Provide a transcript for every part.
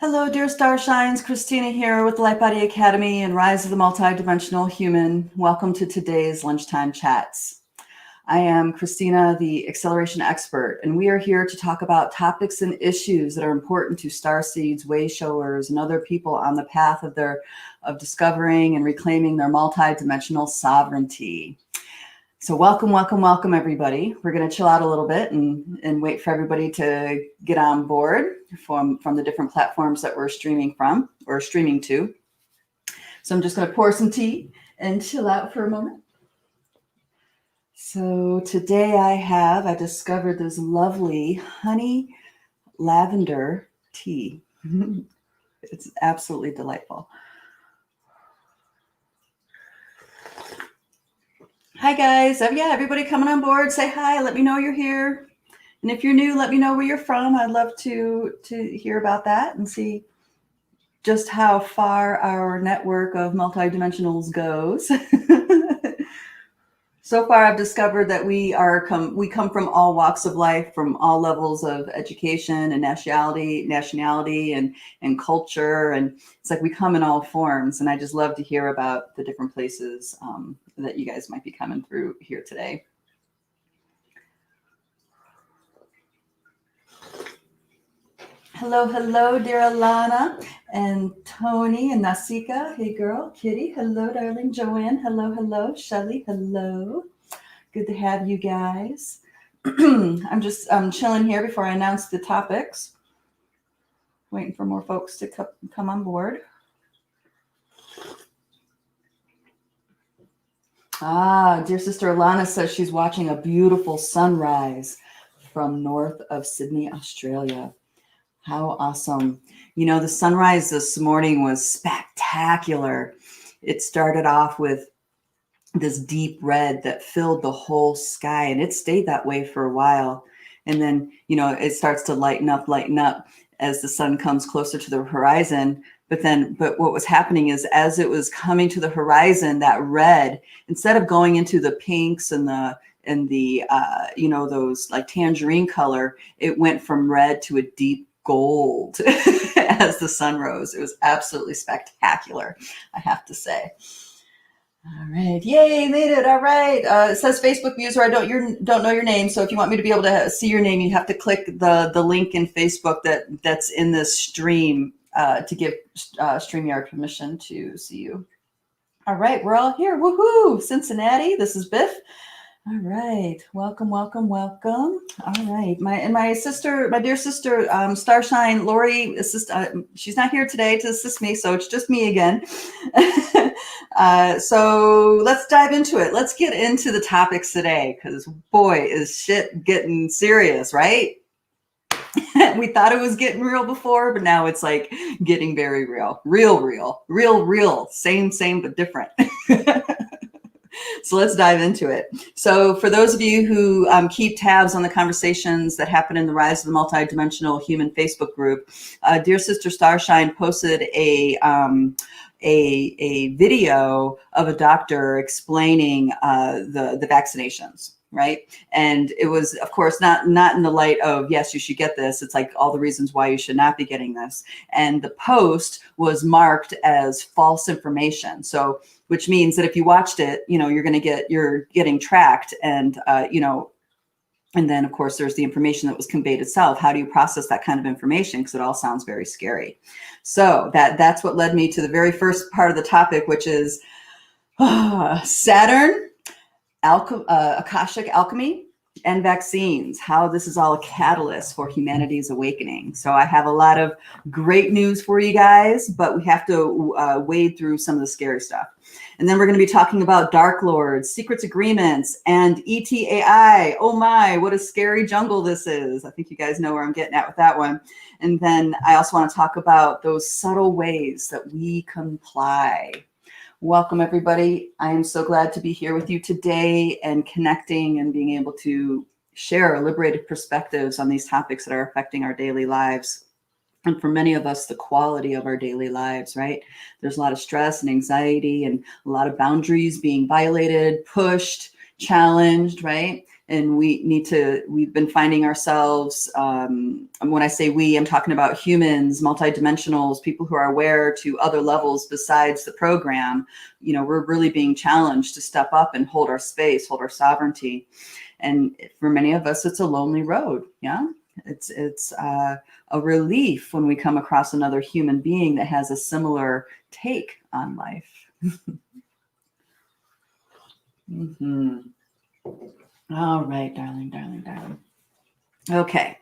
Hello, dear starshines. Christina here with the Lightbody Academy and Rise of the Multidimensional Human. Welcome to today's lunchtime chats. I am Christina, the acceleration expert, and we are here to talk about topics and issues that are important to starseeds, way showers, and other people on the path of discovering and reclaiming their multidimensional sovereignty. So welcome, welcome, welcome, everybody. We're going to chill out a little bit and wait for everybody to get on board from the different platforms that we're streaming from or streaming to. So I'm just going to pour some tea and chill out for a moment. So today I discovered this lovely honey lavender tea. It's absolutely delightful. Hi guys. Yeah, everybody coming on board, say hi, let me know you're here. And if you're new, let me know where you're from. I'd love to hear about that and see just how far our network of multidimensionals goes. So far, I've discovered that we come from all walks of life, from all levels of education and nationality and culture. And it's like we come in all forms. And I just love to hear about the different places that you guys might be coming through here today. Hello, hello, dear Alana and Tony and Nasika. Hey, girl. Kitty. Hello, darling. Joanne. Hello, hello. Shelly. Hello. Good to have you guys. I'm just chilling here before I announce the topics. Waiting for more folks to come on board. Dear sister Alana says she's watching a beautiful sunrise from north of Sydney, Australia. How awesome. You know, the sunrise this morning was spectacular. It started off with this deep red that filled the whole sky, and it stayed that way for a while. And then, you know, it starts to lighten up as the sun comes closer to the horizon. But what was happening is as it was coming to the horizon, that red, instead of going into the pinks and the you know, those like tangerine color, it went from red to a deep gold as the sun rose. It was absolutely spectacular, I have to say. All right, yay, made it. All right. It says Facebook user, I don't know your name, so if you want me to be able to see your name, you have to click the link in Facebook that's in this stream to give StreamYard permission to see you. All right, we're all here. Woohoo! Cincinnati, this is Biff. All right, welcome, welcome, welcome. All right, my dear sister, Starshine Lori, she's not here today to assist me, so it's just me again. So let's dive into it. Let's get into the topics today, because boy, is shit getting serious, right? We thought it was getting real before, but now it's like getting very real, real, same, but different. So let's dive into it. So for those of you who keep tabs on the conversations that happen in the Rise of the Multidimensional Human Facebook group, dear sister Starshine posted a video of a doctor explaining the vaccinations, right? And it was, of course, not in the light of, yes, you should get this. It's like all the reasons why you should not be getting this. And the post was marked as false information. So, which means that if you watched it, you know, you're getting tracked, and you know, and then of course there's the information that was conveyed itself. How do you process that kind of information? Because it all sounds very scary. So that's what led me to the very first part of the topic, which is Saturn, Akashic Alchemy, and vaccines, how this is all a catalyst for humanity's awakening. So I have a lot of great news for you guys, but we have to wade through some of the scary stuff. And then we're going to be talking about Dark Lords, secrets agreements, and ETAI. Oh my, what a scary jungle this is. I think you guys know where I'm getting at with that one. And then I also want to talk about those subtle ways that we comply. Welcome, everybody. I am so glad to be here with you today and connecting and being able to share liberated perspectives on these topics that are affecting our daily lives. And for many of us, the quality of our daily lives, right? There's a lot of stress and anxiety and a lot of boundaries being violated, pushed, challenged, right? And we've been finding ourselves, when I say we, I'm talking about humans, multidimensionals, people who are aware to other levels besides the program. We're really being challenged to step up and hold our space, hold our sovereignty. And for many of us, it's a lonely road. Yeah. It's a relief when we come across another human being that has a similar take on life. Mm-hmm. All right, darling. Okay.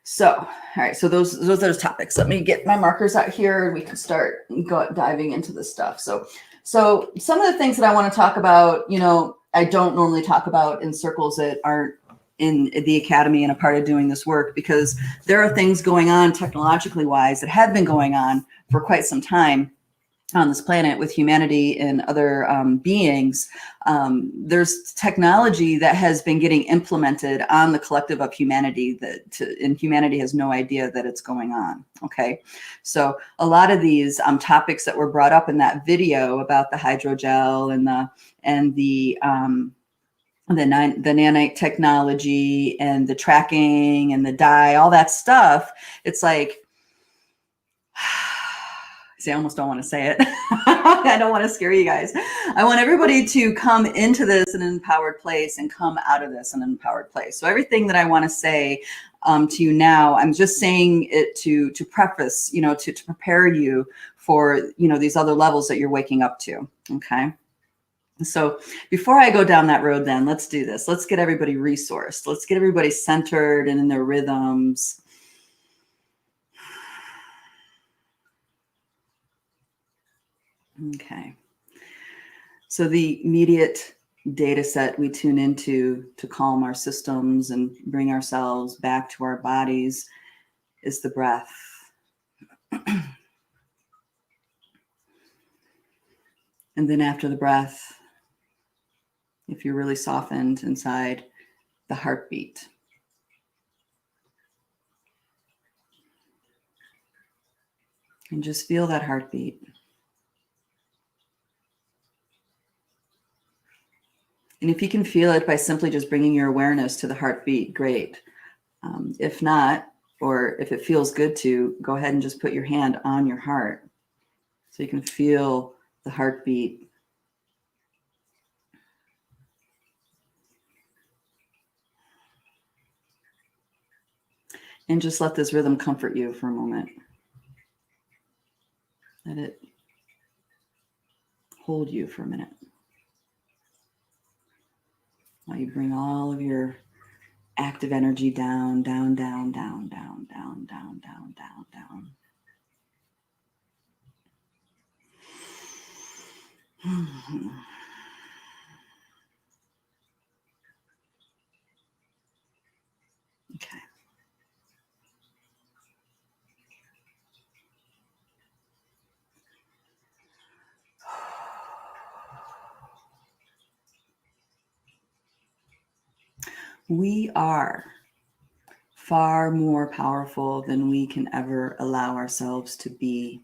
So, all right. So those are those topics. Let me get my markers out here and we can start diving into this stuff. So some of the things that I want to talk about, I don't normally talk about in circles that aren't in the academy and a part of doing this work, because there are things going on technologically wise that have been going on for quite some time on this planet with humanity and other beings. There's technology that has been getting implemented on the collective of humanity and humanity has no idea that it's going on. Okay. So a lot of these topics that were brought up in that video about the hydrogel and the nanite technology and the tracking and the dye, all that stuff. It's like, see, I almost don't want to say it. I don't want to scare you guys. I want everybody to come into this in an empowered place and come out of this in an empowered place. So everything that I want to say to you now, I'm just saying it to preface, to prepare you for, these other levels that you're waking up to. Okay. So before I go down that road, then let's do this. Let's get everybody resourced. Let's get everybody centered and in their rhythms. Okay. So the immediate data set we tune into to calm our systems and bring ourselves back to our bodies is the breath. And then after the breath, if you're really softened inside, the heartbeat. And just feel that heartbeat. And if you can feel it by simply just bringing your awareness to the heartbeat, great. If not, or if it feels good to, go ahead and just put your hand on your heart so you can feel the heartbeat. And just let this rhythm comfort you for a moment. Let it hold you for a minute. While you bring all of your active energy down, down, down, down, down, down, down, down, down, down. Okay. We are far more powerful than we can ever allow ourselves to be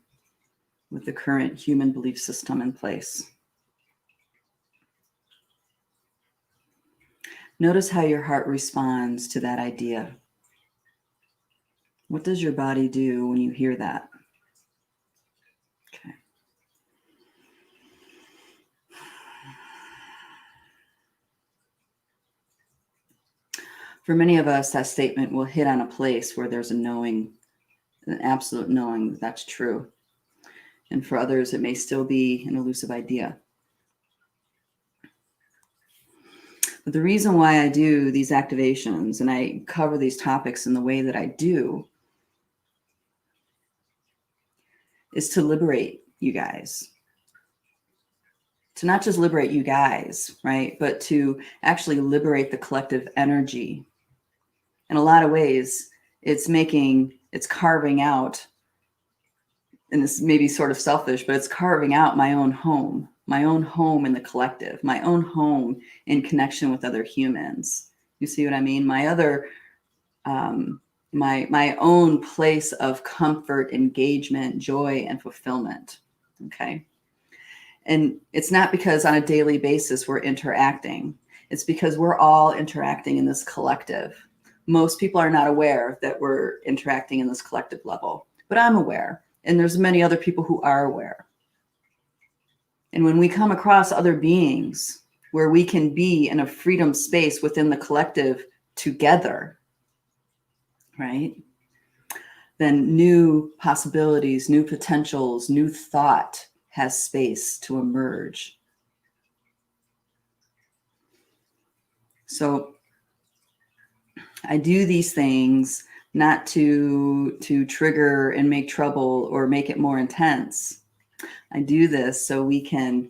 with the current human belief system in place. Notice how your heart responds to that idea. What does your body do when you hear that? Okay. For many of us, that statement will hit on a place where there's a knowing, an absolute knowing that that's true. And for others, it may still be an elusive idea. But the reason why I do these activations and I cover these topics in the way that I do is to liberate you guys. To not just liberate you guys, right? But to actually liberate the collective energy. In a lot of ways, it's carving out, and this may be sort of selfish, but it's carving out my own home in the collective, my own home in connection with other humans. You see what I mean? My other, my own place of comfort, engagement, joy, and fulfillment. Okay. And it's not because on a daily basis we're interacting. It's because we're all interacting in this collective. Most people are not aware that we're interacting in this collective level, but I'm aware. And there's many other people who are aware. And when we come across other beings where we can be in a freedom space within the collective together, right? Then new possibilities, new potentials, new thought has space to emerge. So I do these things not to trigger and make trouble or make it more intense. I do this so we can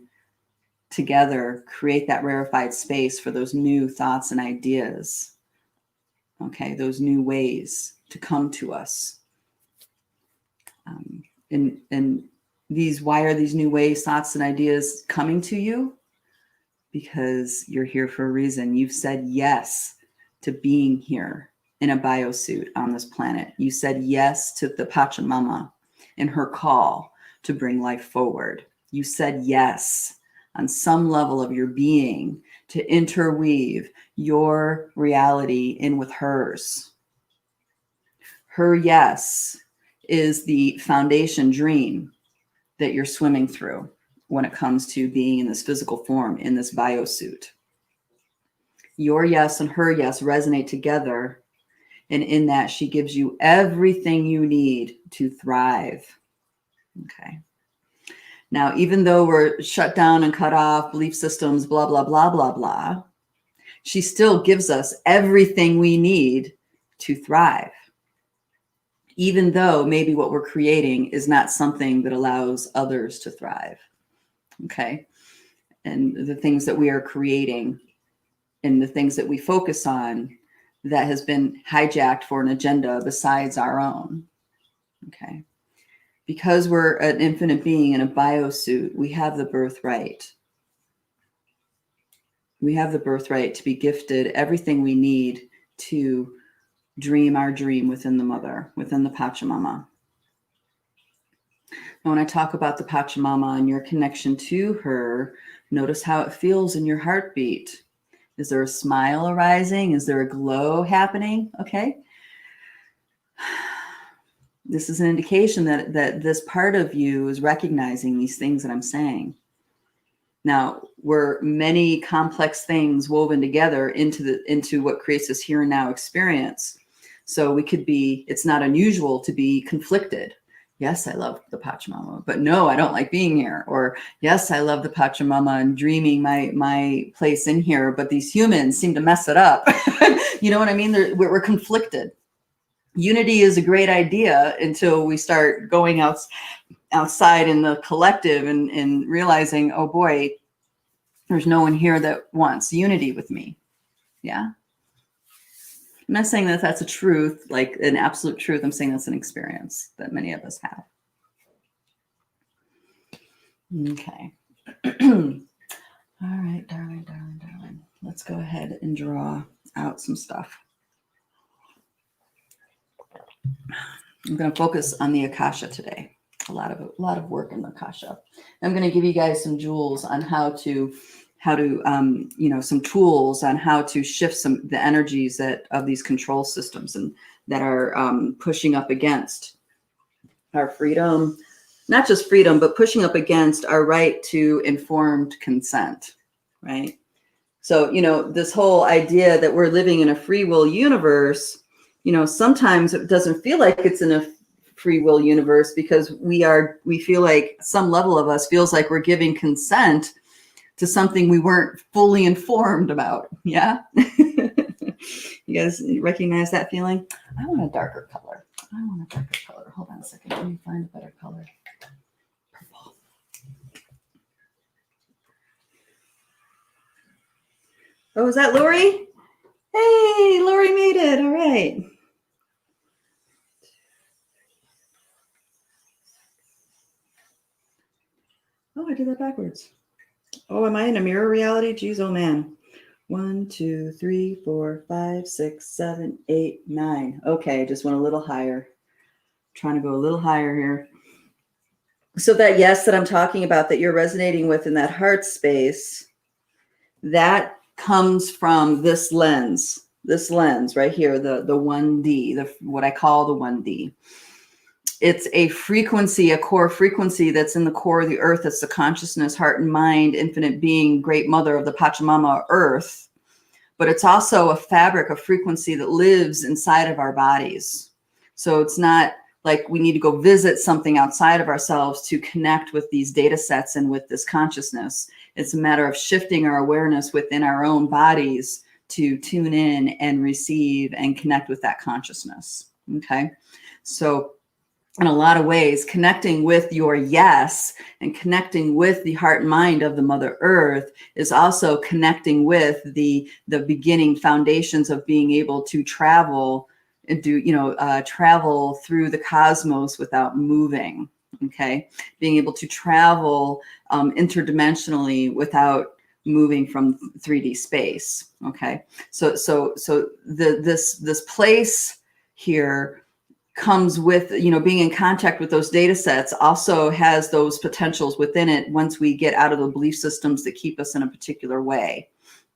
together create that rarefied space for those new thoughts and ideas. Okay, those new ways to come to us. And these, why are these new ways, thoughts, and ideas coming to you? Because you're here for a reason. You've said yes to being here in a biosuit on this planet. You said yes to the Pachamama and her call to bring life forward. You said yes on some level of your being to interweave your reality in with hers. Her yes is the foundation dream that you're swimming through when it comes to being in this physical form, in this biosuit. Your yes and her yes resonate together. And in that, she gives you everything you need to thrive. Okay. Now, even though we're shut down and cut off, belief systems, blah, blah, blah, blah, blah, she still gives us everything we need to thrive. Even though maybe what we're creating is not something that allows others to thrive. Okay. And the things that we are creating and the things that we focus on that has been hijacked for an agenda besides our own. Okay. Because we're an infinite being in a biosuit, we have the birthright. We have the birthright to be gifted everything we need to dream our dream within the mother, within the Pachamama. Now, when I talk about the Pachamama and your connection to her, notice how it feels in your heartbeat. Is there a smile arising? Is there a glow happening? Okay. This is an indication that this part of you is recognizing these things that I'm saying. Now, we're many complex things woven together into what creates this here and now experience. So we could be, it's not unusual to be conflicted. Yes, I love the Pachamama, but no, I don't like being here. Or yes, I love the Pachamama and dreaming my place in here, but these humans seem to mess it up. You know what I mean? We're conflicted. Unity is a great idea until we start going outside in the collective and realizing, oh boy, there's no one here that wants unity with me. Yeah. I'm not saying that that's a truth, like an absolute truth. I'm saying that's an experience that many of us have. Okay. All right, darling. Let's go ahead and draw out some stuff. I'm going to focus on the Akasha today. A lot of work in the Akasha. I'm going to give you guys some jewels on how to some tools on how to shift the energies of these control systems and that are pushing up against our freedom, not just freedom, but pushing up against our right to informed consent, right? So, this whole idea that we're living in a free will universe, sometimes it doesn't feel like it's in a free will universe because we feel like some level of us feels like we're giving consent to something we weren't fully informed about. Yeah. You guys recognize that feeling? I want a darker color. Hold on a second. Let me find a better color. Purple. Oh, is that Lori? Hey, Lori made it. All right. Oh, I did that backwards. Oh, am I in a mirror reality? Geez, oh man. 1, 2, 3, 4, 5, 6, 7, 8, 9. Okay, just went a little higher. Trying to go a little higher here. So that yes that I'm talking about that you're resonating with in that heart space, that comes from this lens right here, the 1D, what I call the 1D. It's a frequency, a core frequency that's in the core of the earth. It's the consciousness, heart and mind, infinite being, great mother of the Pachamama earth. But it's also a fabric, a frequency that lives inside of our bodies. So it's not like we need to go visit something outside of ourselves to connect with these data sets and with this consciousness. It's a matter of shifting our awareness within our own bodies to tune in and receive and connect with that consciousness. Okay. So in a lot of ways, connecting with your yes and connecting with the heart and mind of the Mother Earth is also connecting with the beginning foundations of being able to travel and do, travel through the cosmos without moving. Okay. Being able to travel interdimensionally without moving from 3D space. Okay. So this place here comes with, being in contact with those data sets also has those potentials within it once we get out of the belief systems that keep us in a particular way.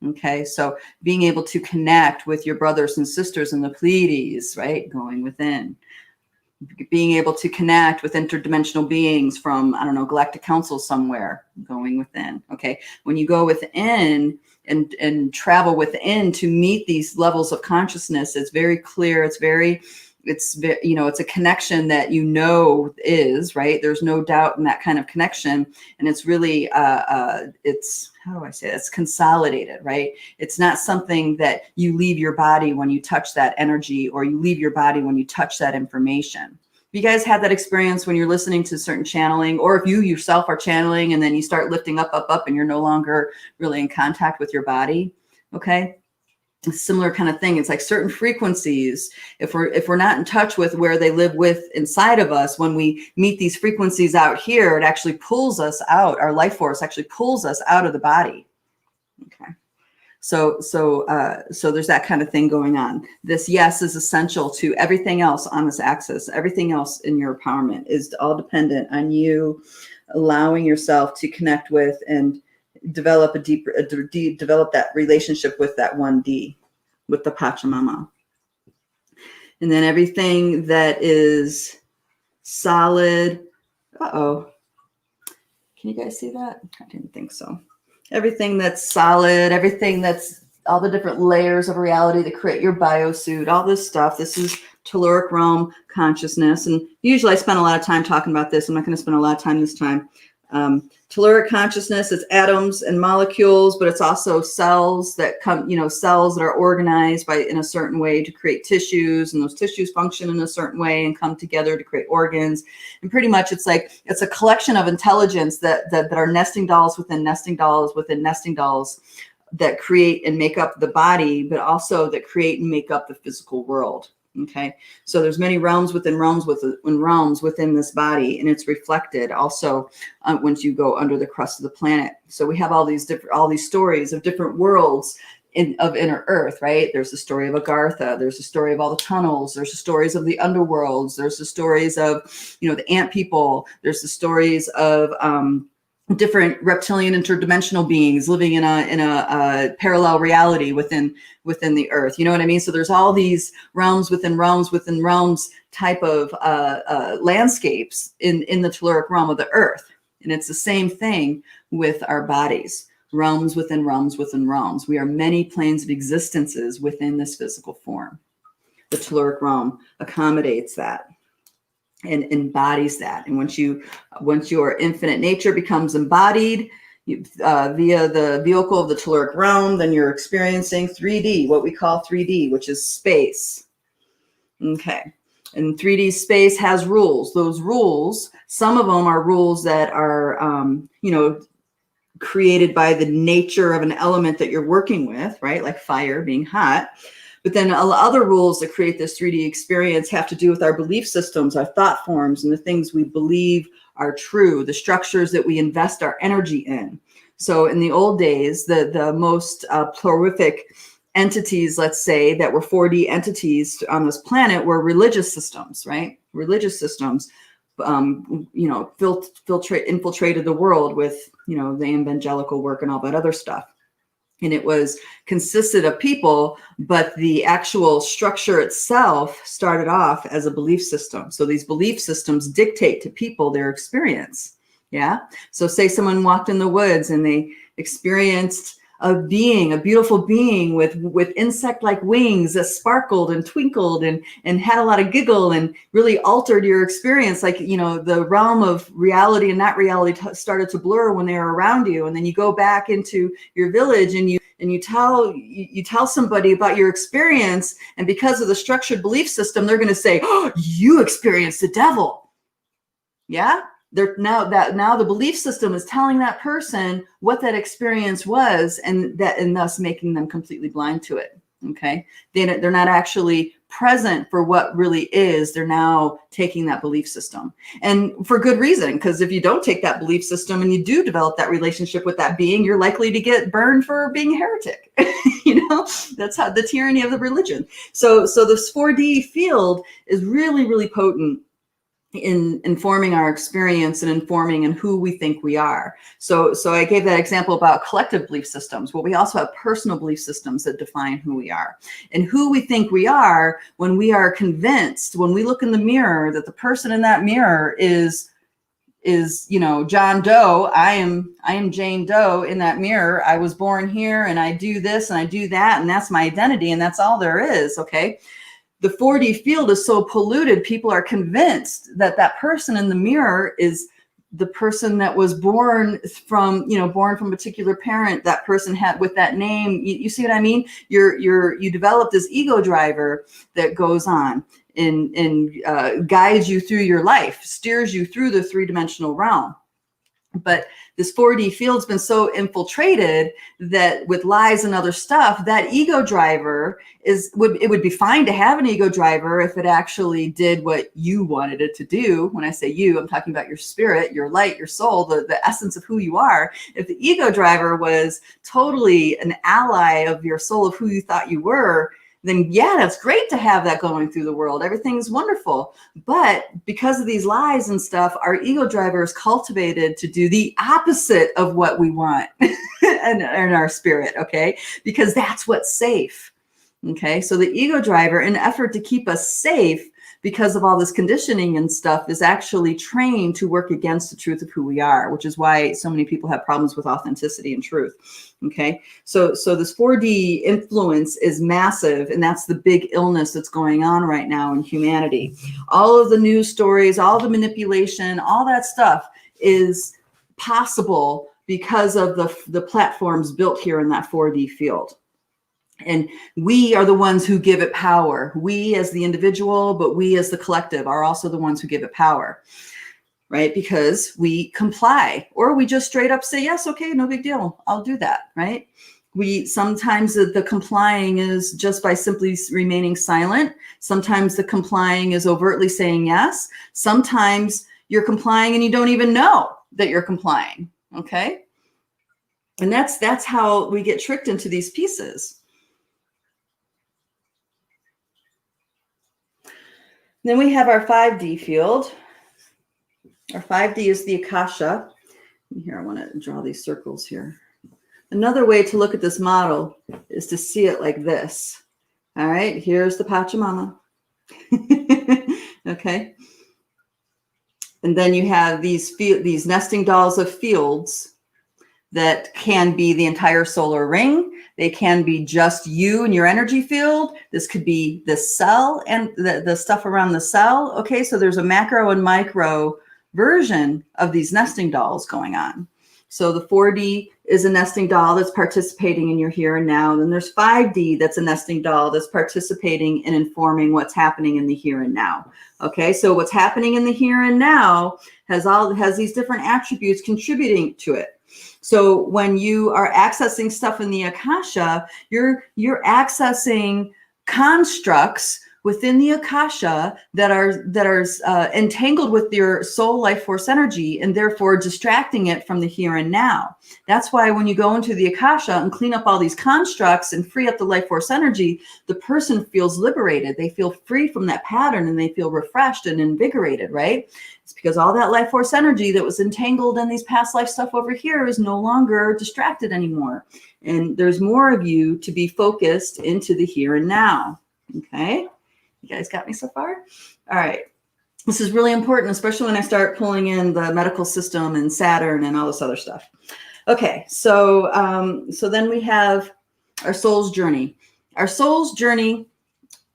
Okay, so being able to connect with your brothers and sisters in the Pleiades, right, going within. Being able to connect with interdimensional beings from, I don't know, galactic council somewhere, going within. Okay, when you go within and travel within to meet these levels of consciousness, it's very clear, it's a connection that is right. There's no doubt in that kind of connection, and it's really it's, how do I say it? It's consolidated, right? It's not something that you leave your body when you touch that energy, or you leave your body when you touch that information. You guys had that experience when you're listening to certain channeling, or if you yourself are channeling and then you start lifting up, and you're no longer really in contact with your body. Okay. A similar kind of thing. It's like certain frequencies, if we're not in touch with where they live with inside of us, when we meet these frequencies out here, it actually pulls us out. Our life force actually pulls us out of the body. Okay. So there's that kind of thing going on. This yes is essential to everything else on this axis. Everything else in your empowerment is all dependent on you allowing yourself to connect with and develop develop that relationship with that 1D, with the Pachamama. And then everything that is solid. Can you guys see that? I didn't think so. Everything that's solid, everything that's all the different layers of reality that create your biosuit, all this stuff. This is telluric realm consciousness. And usually I spend a lot of time talking about this. I'm not going to spend a lot of time this time. Telluric consciousness is atoms and molecules, but it's also cells that come, cells that are organized in a certain way to create tissues, and those tissues function in a certain way and come together to create organs. And pretty much it's a collection of intelligence that are nesting dolls within nesting dolls within nesting dolls that create and make up the body, but also that create and make up the physical world. Okay, so there's many realms within realms within this body, and it's reflected also once you go under the crust of the planet. So we have all these stories of different worlds of inner Earth, right? There's the story of Agartha. There's the story of all the tunnels. There's the stories of the underworlds. There's the stories of the ant people. There's the stories of different reptilian interdimensional beings living in a parallel reality within the earth. You know what I mean? So there's all these realms within realms within realms type of landscapes in the telluric realm of the earth. And it's the same thing with our bodies. Realms within realms within realms. We are many planes of existences within this physical form. The telluric realm accommodates that and embodies that. And once your infinite nature becomes embodied via the vehicle of the telluric realm, then you're experiencing 3D, what we call 3D, which is space. Okay. And 3D space has rules. Those rules, some of them are rules that are, created by the nature of an element that you're working with, right? Like fire being hot. But then other rules that create this 3D experience have to do with our belief systems, our thought forms, and the things we believe are true, the structures that we invest our energy in. So in the old days, the most prolific entities, let's say, that were 4D entities on this planet were religious systems, right? Religious systems, infiltrated the world with, the evangelical work and all that other stuff. And it was consisted of people, but the actual structure itself started off as a belief system. So these belief systems dictate to people their experience. Yeah. So say someone walked in the woods and they experienced a being, a beautiful being with insect-like wings that sparkled and twinkled and had a lot of giggle and really altered your experience. Like, you know, the realm of reality and not reality started to blur when they were around you. And then you go back into your village and you tell somebody about your experience. And because of the structured belief system, they're going to say, oh, you experienced the devil. Yeah. Now the belief system is telling that person what that experience was, and thus making them completely blind to it. Okay, they're not actually present for what really is. They're now taking that belief system, and for good reason. Because if you don't take that belief system and you do develop that relationship with that being, you're likely to get burned for being a heretic. You know, that's how the tyranny of the religion. So this 4D field is really, really potent in informing our experience and informing and who we think we are. So I gave that example about collective belief systems. Well, we also have personal belief systems that define who we are and who we think we are when we are convinced, when we look in the mirror, that the person in that mirror is, you know, John Doe. I am Jane Doe in that mirror. I was born here and I do this and I do that, and that's my identity, and that's all there is. Okay. The 4D field is so polluted, people are convinced that that person in the mirror is the person that was born from a particular parent, that person had with that name. You see what I mean? You develop this ego driver that goes on and guides you through your life, steers you through the three-dimensional realm. But this 4D field's been so infiltrated that with lies and other stuff, that ego driver it would be fine to have an ego driver if it actually did what you wanted it to do. When I say you, I'm talking about your spirit, your light, your soul, the essence of who you are. If the ego driver was totally an ally of your soul, of who you thought you were, then yeah, that's great to have that going through the world. Everything's wonderful. But because of these lies and stuff, our ego driver is cultivated to do the opposite of what we want in our spirit, okay? Because that's what's safe, okay? So the ego driver, in an effort to keep us safe because of all this conditioning and stuff, is actually trained to work against the truth of who we are, which is why so many people have problems with authenticity and truth. Okay, so this 4D influence is massive, and that's the big illness that's going on right now in humanity. All of the news stories, all the manipulation, all that stuff is possible because of the platforms built here in that 4D field. And we are the ones who give it power. We as the individual, but we as the collective are also the ones who give it power. Right? Because we comply, or we just straight up say, yes, okay, no big deal, I'll do that, right? We sometimes the complying is just by simply remaining silent. Sometimes the complying is overtly saying yes. Sometimes you're complying and you don't even know that you're complying, okay? And that's how we get tricked into these pieces. Then we have our 5D field. Our 5D is the Akasha. Here, I want to draw these circles here. Another way to look at this model is to see it like this. All right, here's the Pachamama. Okay. And then you have these nesting dolls of fields that can be the entire solar ring. They can be just you and your energy field. This could be the cell and the stuff around the cell. Okay, so there's a macro and micro version of these nesting dolls going on. So the 4D is a nesting doll that's participating in your here and now. Then there's 5D that's a nesting doll that's participating in informing what's happening in the here and now. Okay, so what's happening in the here and now has these different attributes contributing to it. So when you are accessing stuff in the Akasha, you're accessing constructs within the Akasha that are entangled with your soul life force energy, and therefore distracting it from the here and now. That's why when you go into the Akasha and clean up all these constructs and free up the life force energy, the person feels liberated. They feel free from that pattern and they feel refreshed and invigorated, right? It's because all that life force energy that was entangled in these past life stuff over here is no longer distracted anymore. And there's more of you to be focused into the here and now. Okay. You guys got me so far? All right. This is really important, especially when I start pulling in the medical system and Saturn and all this other stuff. Okay. So, so then we have our soul's journey. Our soul's journey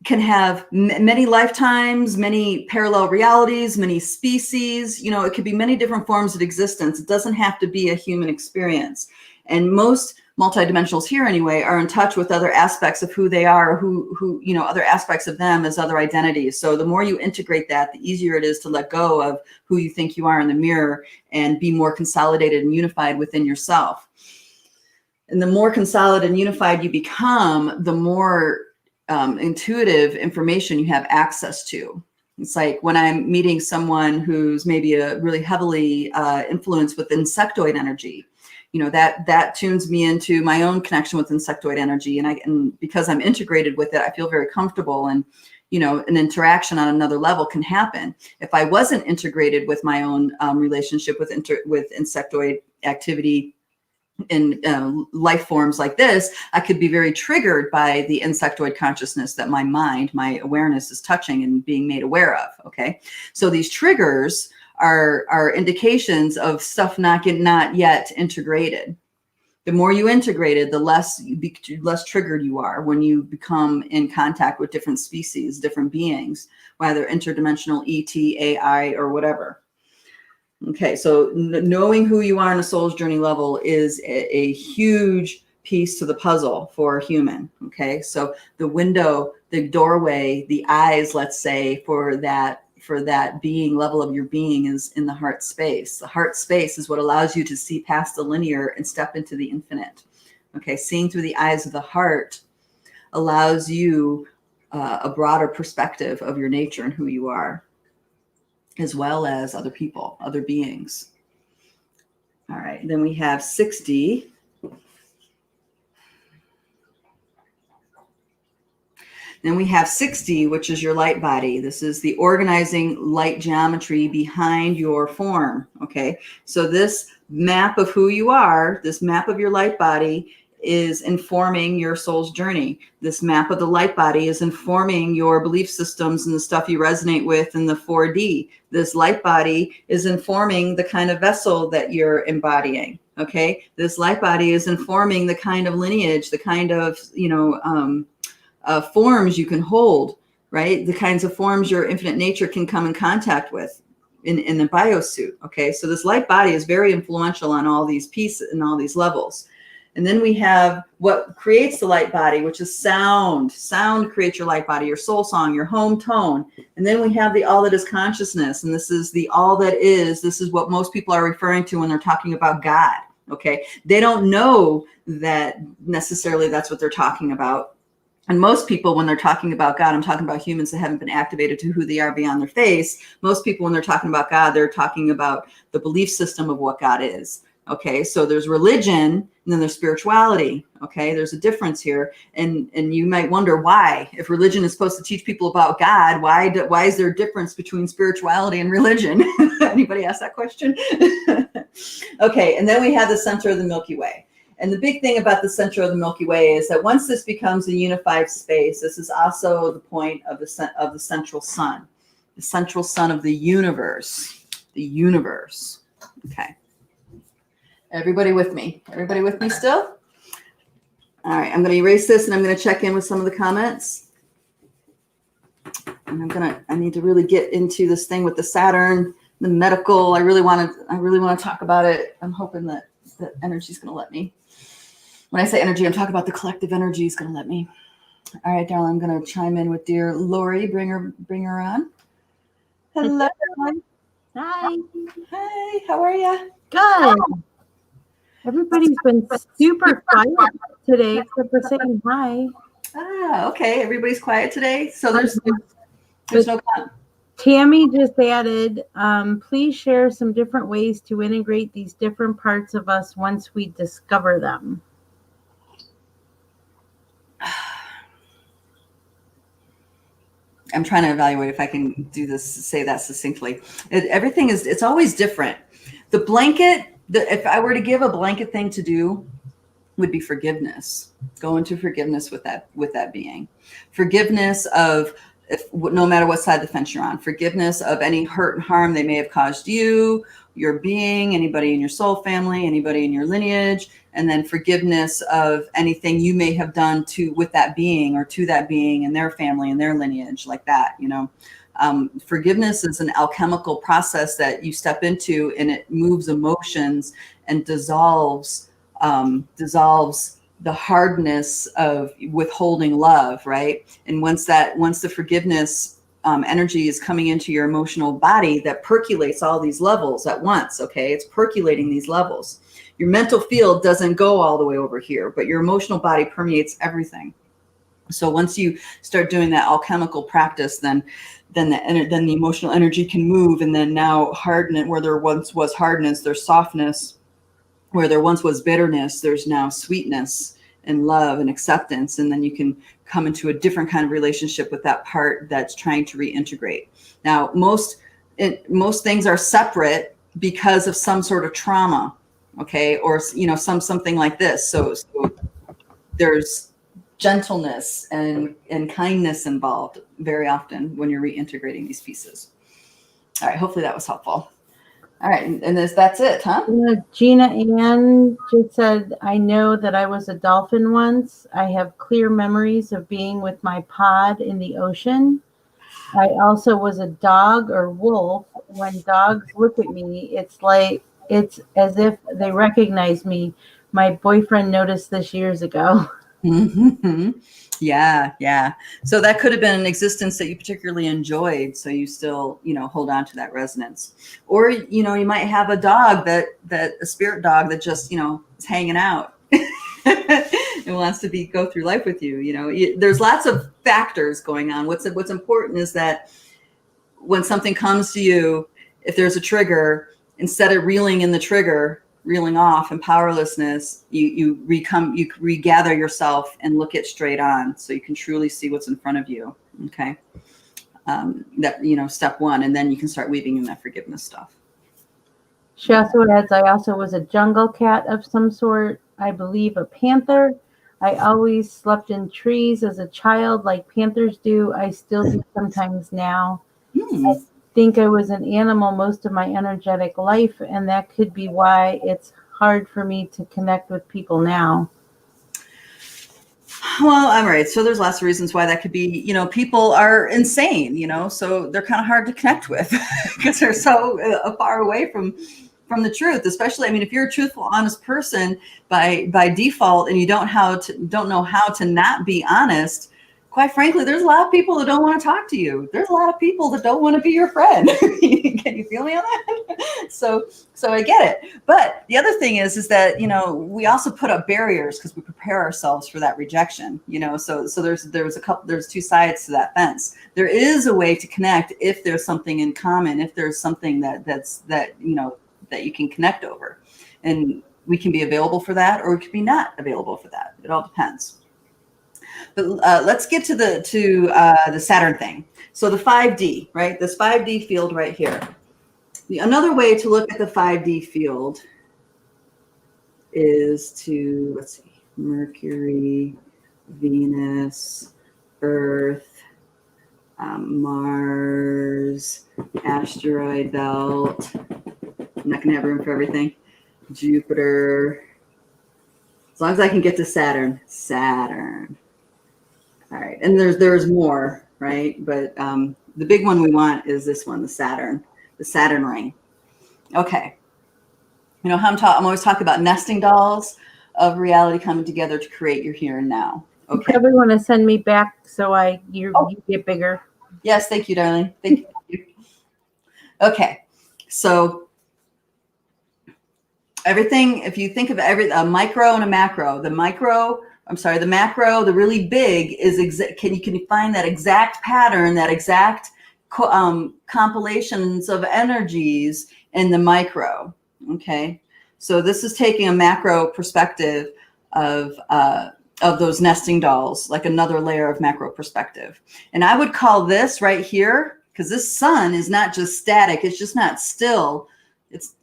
can have many lifetimes, many parallel realities, many species. You know, it could be many different forms of existence. It doesn't have to be a human experience. And most multidimensionals here anyway are in touch with other aspects of who they are, who you know, other aspects of them as other identities. So the more you integrate that, the easier it is to let go of who you think you are in the mirror and be more consolidated and unified within yourself. And the more consolidated and unified you become, the more intuitive information you have access to. It's like when I'm meeting someone who's maybe a really heavily influenced with insectoid energy, you know, that tunes me into my own connection with insectoid energy. And because I'm integrated with it, I feel very comfortable, and, you know, an interaction on another level can happen. If I wasn't integrated with my own relationship with insectoid activity in life forms like this, I could be very triggered by the insectoid consciousness that my mind, my awareness is touching and being made aware of. Okay. So these triggers are indications of stuff not yet integrated. The more you integrate it, the less triggered you are when you become in contact with different species, different beings, whether interdimensional, ET, AI, or whatever. Okay, so knowing who you are on a soul's journey level is a huge piece to the puzzle for a human. Okay, so the window, the doorway, the eyes, let's say, for that being level of your being is in the heart space. The heart space is what allows you to see past the linear and step into the infinite. Okay, seeing through the eyes of the heart allows you a broader perspective of your nature and who you are, as well as other people, other beings. All right, then we have 60. Then we have 60, which is your light body. This is the organizing light geometry behind your form. Okay, so this map of who you are, this map of your light body, is informing your soul's journey. This map of the light body is informing your belief systems and the stuff you resonate with in the 4D. This light body is informing the kind of vessel that you're embodying. Okay, this light body is informing the kind of lineage, the kind of, you know, forms you can hold, right? The kinds of forms your infinite nature can come in contact with in the biosuit. Okay, so this light body is very influential on all these pieces and all these levels. And then we have what creates the light body, which is sound. Sound creates your light body, your soul song, your home tone. And then we have the all that is consciousness. And this is the all that is. This is what most people are referring to when they're talking about God. Okay, they don't know that necessarily that's what they're talking about. And most people, when they're talking about God, I'm talking about humans that haven't been activated to who they are beyond their face. Most people, when they're talking about God, they're talking about the belief system of what God is. Okay, so there's religion and then there's spirituality. Okay, there's a difference here. And you might wonder why, if religion is supposed to teach people about God, why is there a difference between spirituality and religion? Anybody ask that question? Okay, and then we have the center of the Milky Way. And the big thing about the center of the Milky Way is that once this becomes a unified space, this is also the point of the central sun, the central sun of the universe, Okay. Everybody with me? Everybody with me still? All right, I'm going to erase this and I'm going to check in with some of the comments. And I need to really get into this thing with the Saturn, the medical. I really want to talk about it. I'm hoping that the energy's going to let me. When I say energy, I'm talking about the collective energy is going to let me. All right, darling, I'm going to chime in with dear Lori. Bring her on. Hello. Hi. Hi, how are you? Good. Everybody's been super quiet today except for saying hi. Okay. Everybody's quiet today. So there's no comment. Tammy just added, please share some different ways to integrate these different parts of us once we discover them. I'm trying to evaluate if I can say that succinctly. It's always different. The blanket, if I were to give a blanket thing to do, would be forgiveness. Go into forgiveness with that being. Forgiveness of, no matter what side of the fence you're on, forgiveness of any hurt and harm they may have caused you, your being, anybody in your soul family, anybody in your lineage, and then forgiveness of anything you may have done with that being or to that being and their family and their lineage, like that, Forgiveness is an alchemical process that you step into, and it moves emotions and dissolves the hardness of withholding love, right? And once the forgiveness energy is coming into your emotional body, that percolates all these levels at once. Okay, it's percolating these levels. Your mental field doesn't go all the way over here, but your emotional body permeates everything. So once you start doing that alchemical practice, then the emotional energy can move, and then now harden it. Where there once was hardness, there's softness. Where there once was bitterness, there's now sweetness and love and acceptance. And then you can come into a different kind of relationship with that part that's trying to reintegrate. Now, most things are separate because of some sort of trauma, okay? Or, something like this. So there's gentleness and kindness involved very often when you're reintegrating these pieces. All right, hopefully that was helpful. All right, and that's it, huh? Gina Ann just said, I know that I was a dolphin once. I have clear memories of being with my pod in the ocean. I also was a dog or wolf. When dogs look at me, it's as if they recognize me. My boyfriend noticed this years ago. Mm-hmm. Yeah. So that could have been an existence that you particularly enjoyed. So you still, hold on to that resonance. Or, you might have a dog a spirit dog that just, is hanging out and wants to go through life with you. There's lots of factors going on. What's important is that when something comes to you, if there's a trigger, instead of reeling off in powerlessness, you regather yourself and look it straight on, so you can truly see what's in front of you. Okay. Step one, and then you can start weaving in that forgiveness stuff. She also adds, I also was a jungle cat of some sort. I believe a panther. I always slept in trees as a child like panthers do. I still do sometimes now. I think I was an animal most of my energetic life, and that could be why it's hard for me to connect with people now. Well, I'm right. So there's lots of reasons why that could be. People are insane, so they're kind of hard to connect with because they're so far away from the truth. Especially, if you're a truthful, honest person by default, and you don't know how to not be honest. Quite frankly, there's a lot of people that don't want to talk to you. There's a lot of people that don't want to be your friend. Can you feel me on that? So I get it. But the other thing is that, we also put up barriers because we prepare ourselves for that rejection, so there's two sides to that fence. There is a way to connect if there's something in common, if there's something that you can connect over, and we can be available for that, or we can be not available for that. It all depends. But let's get to the Saturn thing. So the 5D, right? This 5D field right here. Another way to look at the 5D field is to, let's see, Mercury, Venus, Earth, Mars, asteroid belt. I'm not going to have room for everything. Jupiter. As long as I can get to Saturn. All right, and there's more, right? But the big one we want is this one, the Saturn ring. Okay. I'm always talking about nesting dolls of reality coming together to create your here and now. Okay. You probably want to send me back so you get bigger. Yes, thank you, darling. Thank you. Okay, so everything, if you think of a micro and a macro, the micro the macro, the really big is, can you find that exact pattern, that exact compilations of energies in the micro, okay? So this is taking a macro perspective of those nesting dolls, like another layer of macro perspective. And I would call this right here, because this sun is not just static, it's just not still. It's,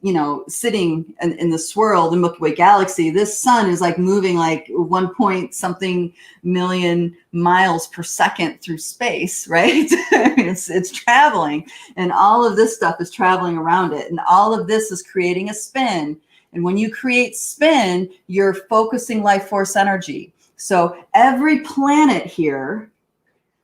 sitting in the swirl, the Milky Way galaxy. This sun is like moving like 1 point something million miles per second through space, right? it's traveling, and all of this stuff is traveling around it. And all of this is creating a spin. And when you create spin, you're focusing life force energy. So every planet here,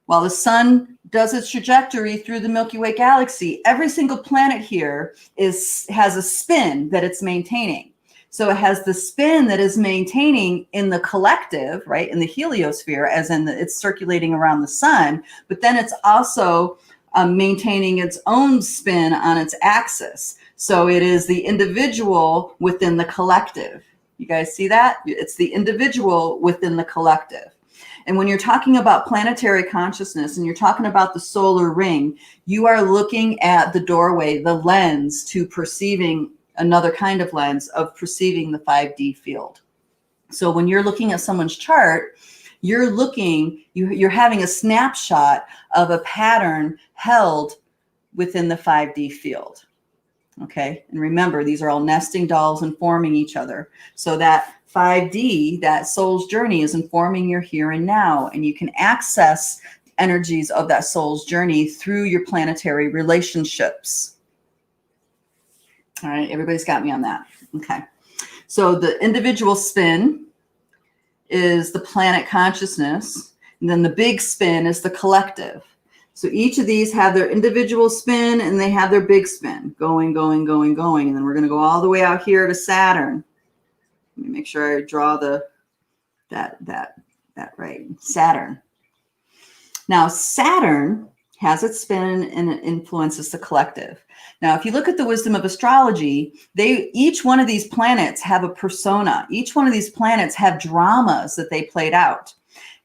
while the sun does its trajectory through the Milky Way galaxy, every single planet here has a spin that it's maintaining. So it has the spin that is maintaining in the collective, right, in the heliosphere, as in it's circulating around the sun, but then it's also maintaining its own spin on its axis. So it is the individual within the collective. You guys see that? It's the individual within the collective. And when you're talking about planetary consciousness and you're talking about the solar ring, you are looking at the doorway, the lens to perceiving, another kind of lens of perceiving the 5D field. So when you're looking at someone's chart, you're having a snapshot of a pattern held within the 5D field. Okay. And remember, these are all nesting dolls informing each other. So that 5D, that soul's journey, is informing your here and now, and you can access energies of that soul's journey through your planetary relationships. All right, everybody's got me on that. Okay. So the individual spin is the planet consciousness, and then the big spin is the collective. So each of these have their individual spin and they have their big spin going, going, going, going. And then we're going to go all the way out here to Saturn. Let me make sure I draw that right. Saturn. Now, Saturn has its spin and it influences the collective. Now, if you look at the wisdom of astrology, each one of these planets have a persona. Each one of these planets have dramas that they played out.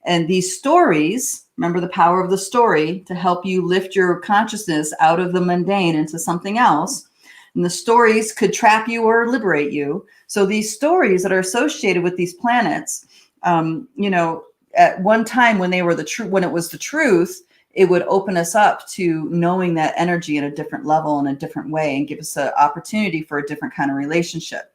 And these stories, remember the power of the story to help you lift your consciousness out of the mundane into something else. And the stories could trap you or liberate you. So these stories that are associated with these planets, at one time when they were when it was the truth, it would open us up to knowing that energy at a different level in a different way and give us an opportunity for a different kind of relationship.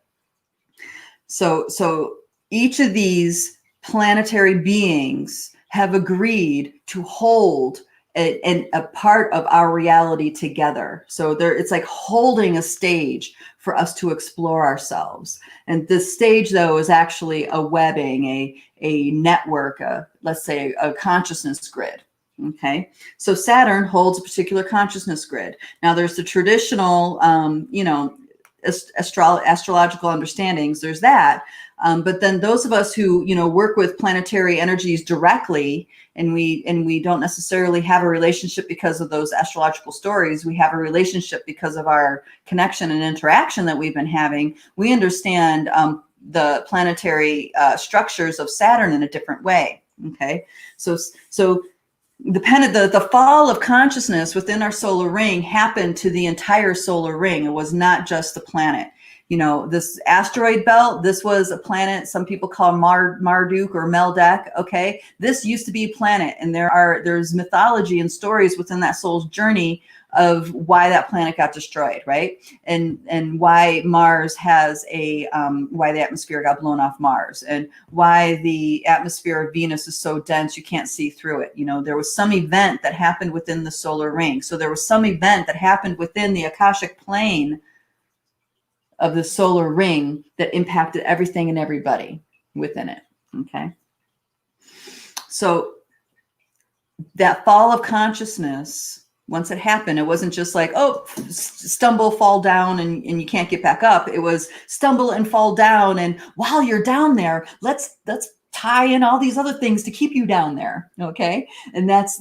So each of these planetary beings have agreed to hold a part of our reality together. So it's like holding a stage for us to explore ourselves. And this stage, though, is actually a webbing, a network, let's say a consciousness grid. Okay, so Saturn holds a particular consciousness grid. Now, there's the traditional, astrological understandings. There's that. But then those of us who, work with planetary energies directly, and we don't necessarily have a relationship because of those astrological stories. We have a relationship because of our connection and interaction that we've been having. We understand the planetary structures of Saturn in a different way. Okay, so the fall of consciousness within our solar ring happened to the entire solar ring. It was not just the planet. This asteroid belt, this was a planet some people call Marduk or Meldek. Okay, this used to be a planet, and there's mythology and stories within that soul's journey of why that planet got destroyed, right? And why Mars has why the atmosphere got blown off Mars, and why the atmosphere of Venus is so dense you can't see through it. There was some event that happened within the solar ring. So there was some event that happened within the Akashic plane of the solar ring that impacted everything and everybody within it. Okay. So that fall of consciousness, once it happened, it wasn't just like, oh, stumble, fall down, and you can't get back up. It was stumble and fall down. And while you're down there, let's tie in all these other things to keep you down there. Okay. And that's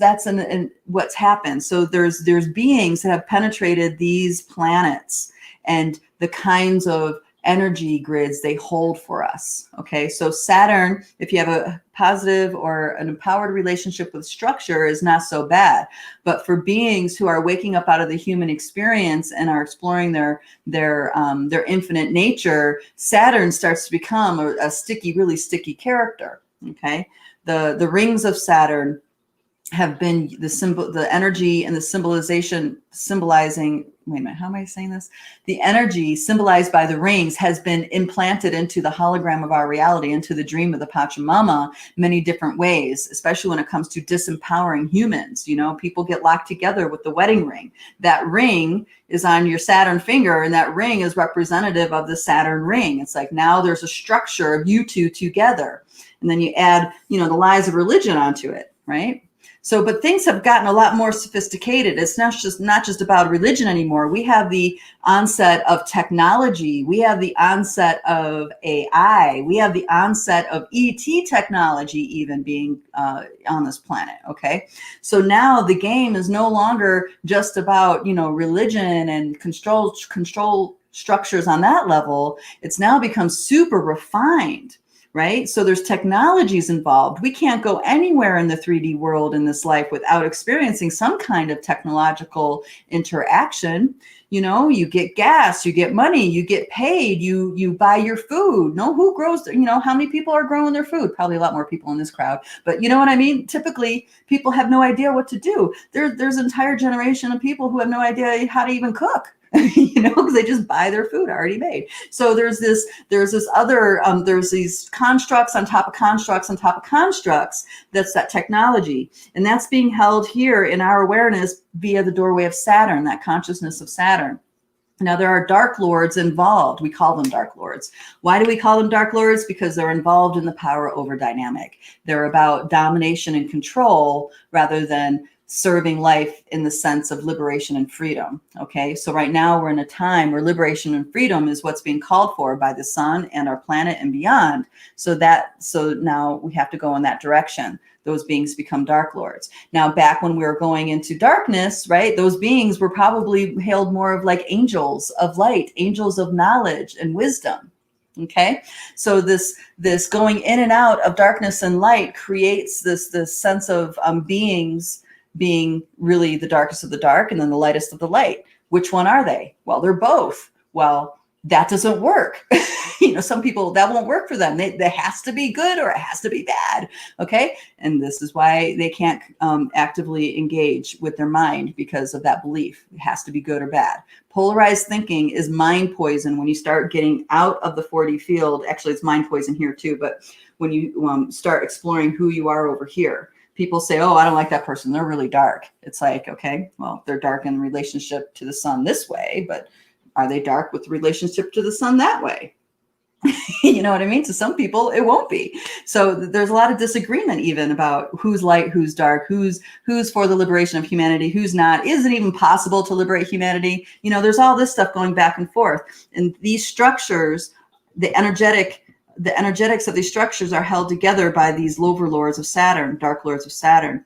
what's happened. So there's beings that have penetrated these planets and the kinds of energy grids they hold for us. Okay, so Saturn, if you have a positive or an empowered relationship with structure, is not so bad. But for beings who are waking up out of the human experience and are exploring their infinite nature, Saturn starts to become a sticky, really sticky character. Okay, the rings of Saturn have been the symbol, the energy and the symbolizing, wait a minute, how am I saying this? The energy symbolized by the rings has been implanted into the hologram of our reality, into the dream of the Pachamama, many different ways, especially when it comes to disempowering humans. You know, people get locked together with the wedding ring. That ring is on your Saturn finger, and that ring is representative of the Saturn ring. It's like now there's a structure of you two together. And then you add, you know, the lies of religion onto it, right? So, but things have gotten a lot more sophisticated. It's not just about religion anymore. We have the onset of technology. We have the onset of AI. We have the onset of ET technology even being on this planet. Okay, so now the game is no longer just about, you know, religion and control structures on that level. It's now become super refined. Right? So there's technologies involved. We can't go anywhere in the 3D world in this life without experiencing some kind of technological interaction. You know, you get gas, you get money, you get paid, you buy your food. No, who grows, you know, how many people are growing their food? Probably a lot more people in this crowd, but you know what I mean? Typically people have no idea what to do. There's an entire generation of people who have no idea how to even cook. You know, because they just buy their food already made. So there's these constructs on top of constructs on top of constructs. That's that technology. And that's being held here in our awareness via the doorway of Saturn, that consciousness of Saturn. Now, there are dark lords involved. We call them dark lords. Why do we call them dark lords? Because they're involved in the power over dynamic. They're about domination and control rather than serving life in the sense of liberation and freedom. Okay, so right now we're in a time where liberation and freedom is what's being called for by the sun and our planet and beyond. So now we have to go in that direction. Those beings become dark lords. Now, back when we were going into darkness, right, those beings were probably hailed more of like angels of light, angels of knowledge and wisdom. Okay, so this going in and out of darkness and light creates this sense of beings being really the darkest of the dark and then the lightest of the light. Which one are they? Well, they're both. Well, that doesn't work. You know, some people, that won't work for them. It has to be good or it has to be bad. Okay. And this is why they can't actively engage with their mind, because of that belief. It has to be good or bad. Polarized thinking is mind poison. When you start getting out of the 4D field, actually it's mind poison here too, but when you start exploring who you are over here, people say, oh, I don't like that person. They're really dark. It's like, okay, well, they're dark in relationship to the sun this way, but are they dark with relationship to the sun that way? You know what I mean? To some people, it won't be. So there's a lot of disagreement even about who's light, who's dark, who's for the liberation of humanity, who's not. Is it even possible to liberate humanity? You know, there's all this stuff going back and forth. And these structures, the energetics of these structures are held together by these overlords of Saturn, dark lords of Saturn.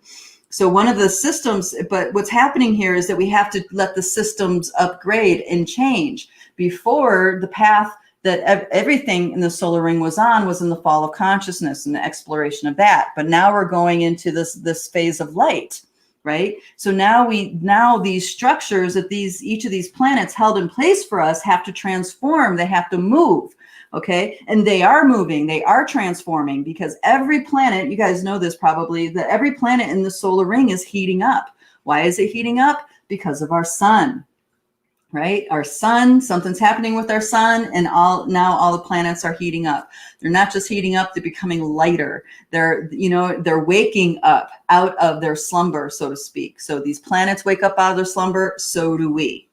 So one of the systems, but what's happening here is that we have to let the systems upgrade and change. Before, the path that everything in the solar ring was in the fall of consciousness and the exploration of that. But now we're going into this phase of light, right? So now these structures that each of these planets held in place for us have to transform. They have to move. Okay. And they are moving, they are transforming, because every planet, you guys know this probably, that every planet in the solar ring is heating up. Why is it heating up? Because of our sun, right? Our sun, something's happening with our sun, and now all the planets are heating up. They're not just heating up, they're becoming lighter. They're waking up out of their slumber, so to speak. So these planets wake up out of their slumber, so do we,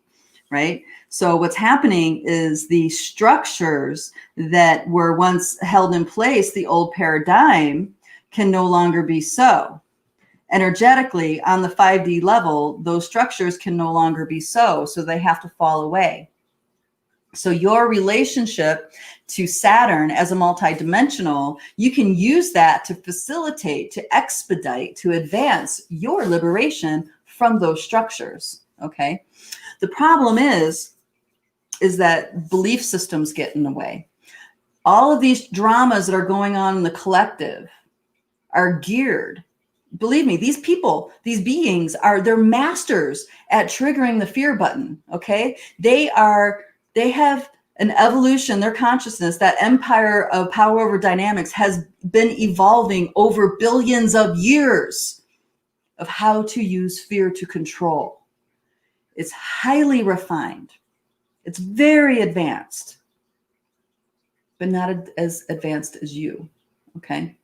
right? So what's happening is the structures that were once held in place, the old paradigm, can no longer be so. Energetically, on the 5D level, those structures can no longer be so they have to fall away. So your relationship to Saturn as a multidimensional, you can use that to facilitate, to expedite, to advance your liberation from those structures, okay? The problem is, is that belief systems get in the way. All of these dramas that are going on in the collective are geared. Believe me, these people, these beings they're masters at triggering the fear button. Okay. They have an evolution, their consciousness, that empire of power over dynamics has been evolving over billions of years of how to use fear to control. It's highly refined. It's very advanced, but not as advanced as you. Okay.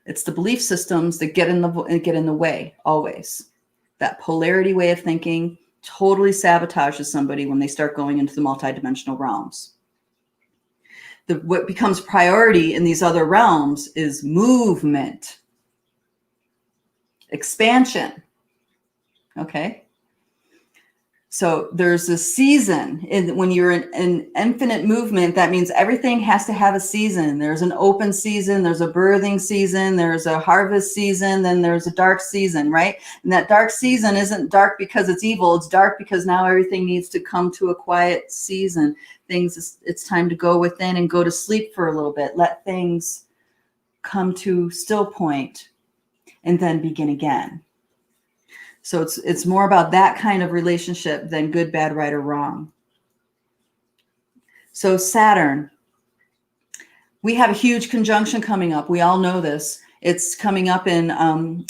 It's the belief systems that get in the way always. That polarity way of thinking totally sabotages somebody when they start going into the multidimensional realms. What becomes priority in these other realms is movement, expansion. Okay. So there's a season when you're in infinite movement. That means everything has to have a season. There's an open season, there's a birthing season, there's a harvest season, then there's a dark season, right? And that dark season isn't dark because it's evil. It's dark because now everything needs to come to a quiet season. It's time to go within and go to sleep for a little bit. Let things come to still point and then begin again. So it's more about that kind of relationship than good, bad, right, or wrong. So Saturn, we have a huge conjunction coming up. We all know this. It's coming up in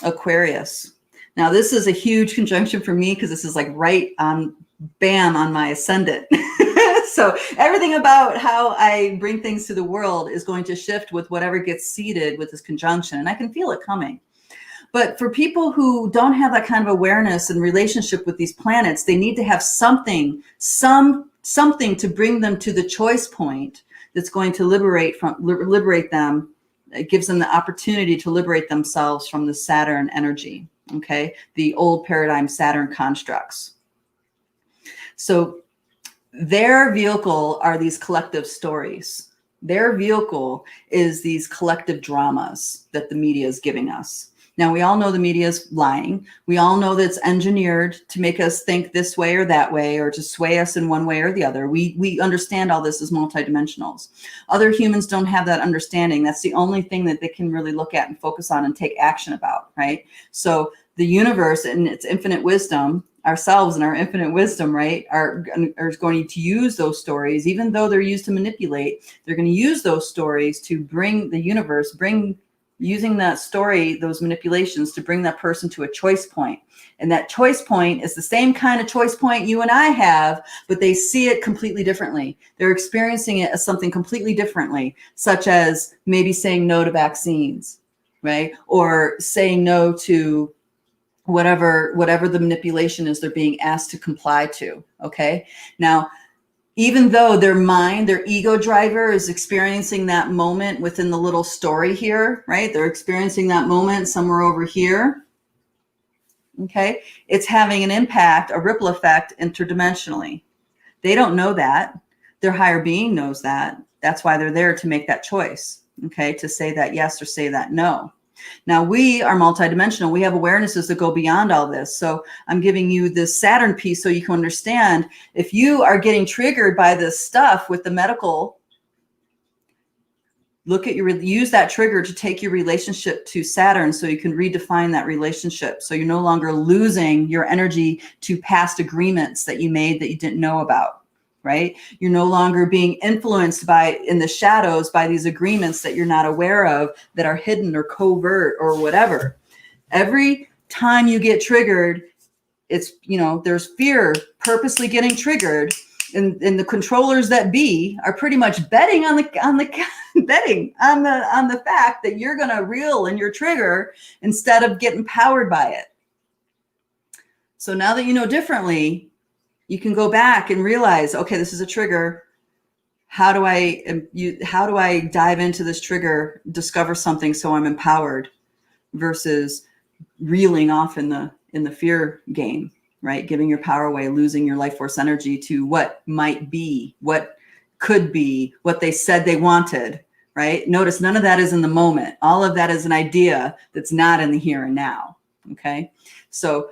Aquarius. Now, this is a huge conjunction for me because this is like right on, bam, on my ascendant. So everything about how I bring things to the world is going to shift with whatever gets seeded with this conjunction. And I can feel it coming. But for people who don't have that kind of awareness and relationship with these planets, they need to have something to bring them to the choice point that's going to liberate them. It gives them the opportunity to liberate themselves from the Saturn energy, okay? The old paradigm Saturn constructs. So their vehicle are these collective stories. Their vehicle is these collective dramas that the media is giving us. Now, we all know the media is lying. We all know that it's engineered to make us think this way or that way, or to sway us in one way or the other. We understand all this as multidimensionals. Other humans don't have that understanding. That's the only thing that they can really look at and focus on and take action about, right? So the universe and its infinite wisdom, ourselves and our infinite wisdom, right, are going to use those stories, even though they're used to manipulate. They're going to use those stories to bring the universe, using that story, those manipulations, to bring that person to a choice point. And that choice point is the same kind of choice point you and I have, but they see it completely differently. They're experiencing it as something completely differently, such as maybe saying no to vaccines, right? Or saying no to whatever the manipulation is they're being asked to comply to, okay? Now, even though their mind, their ego driver is experiencing that moment within the little story here, right? They're experiencing that moment somewhere over here, okay? It's having an impact, a ripple effect interdimensionally. They don't know that. Their higher being knows that. That's why they're there, to make that choice, okay? To say that yes or say that no. Now, we are multidimensional. We have awarenesses that go beyond all this. So I'm giving you this Saturn piece so you can understand, if you are getting triggered by this stuff with the medical, use that trigger to take your relationship to Saturn so you can redefine that relationship. So you're no longer losing your energy to past agreements that you made that you didn't know about. Right? You're no longer being influenced in the shadows by these agreements that you're not aware of, that are hidden or covert or whatever. Every time you get triggered, it's, there's fear purposely getting triggered, and the controllers that be are pretty much betting on the fact that you're going to reel in your trigger instead of getting powered by it. So now that you know differently, you can go back and realize, okay, this is a trigger. How do I dive into this trigger, discover something so I'm empowered, versus reeling off in the fear game, right? Giving your power away, losing your life force energy to what might be, what could be, what they said they wanted, right? Notice none of that is in the moment. All of that is an idea that's not in the here and now, okay? So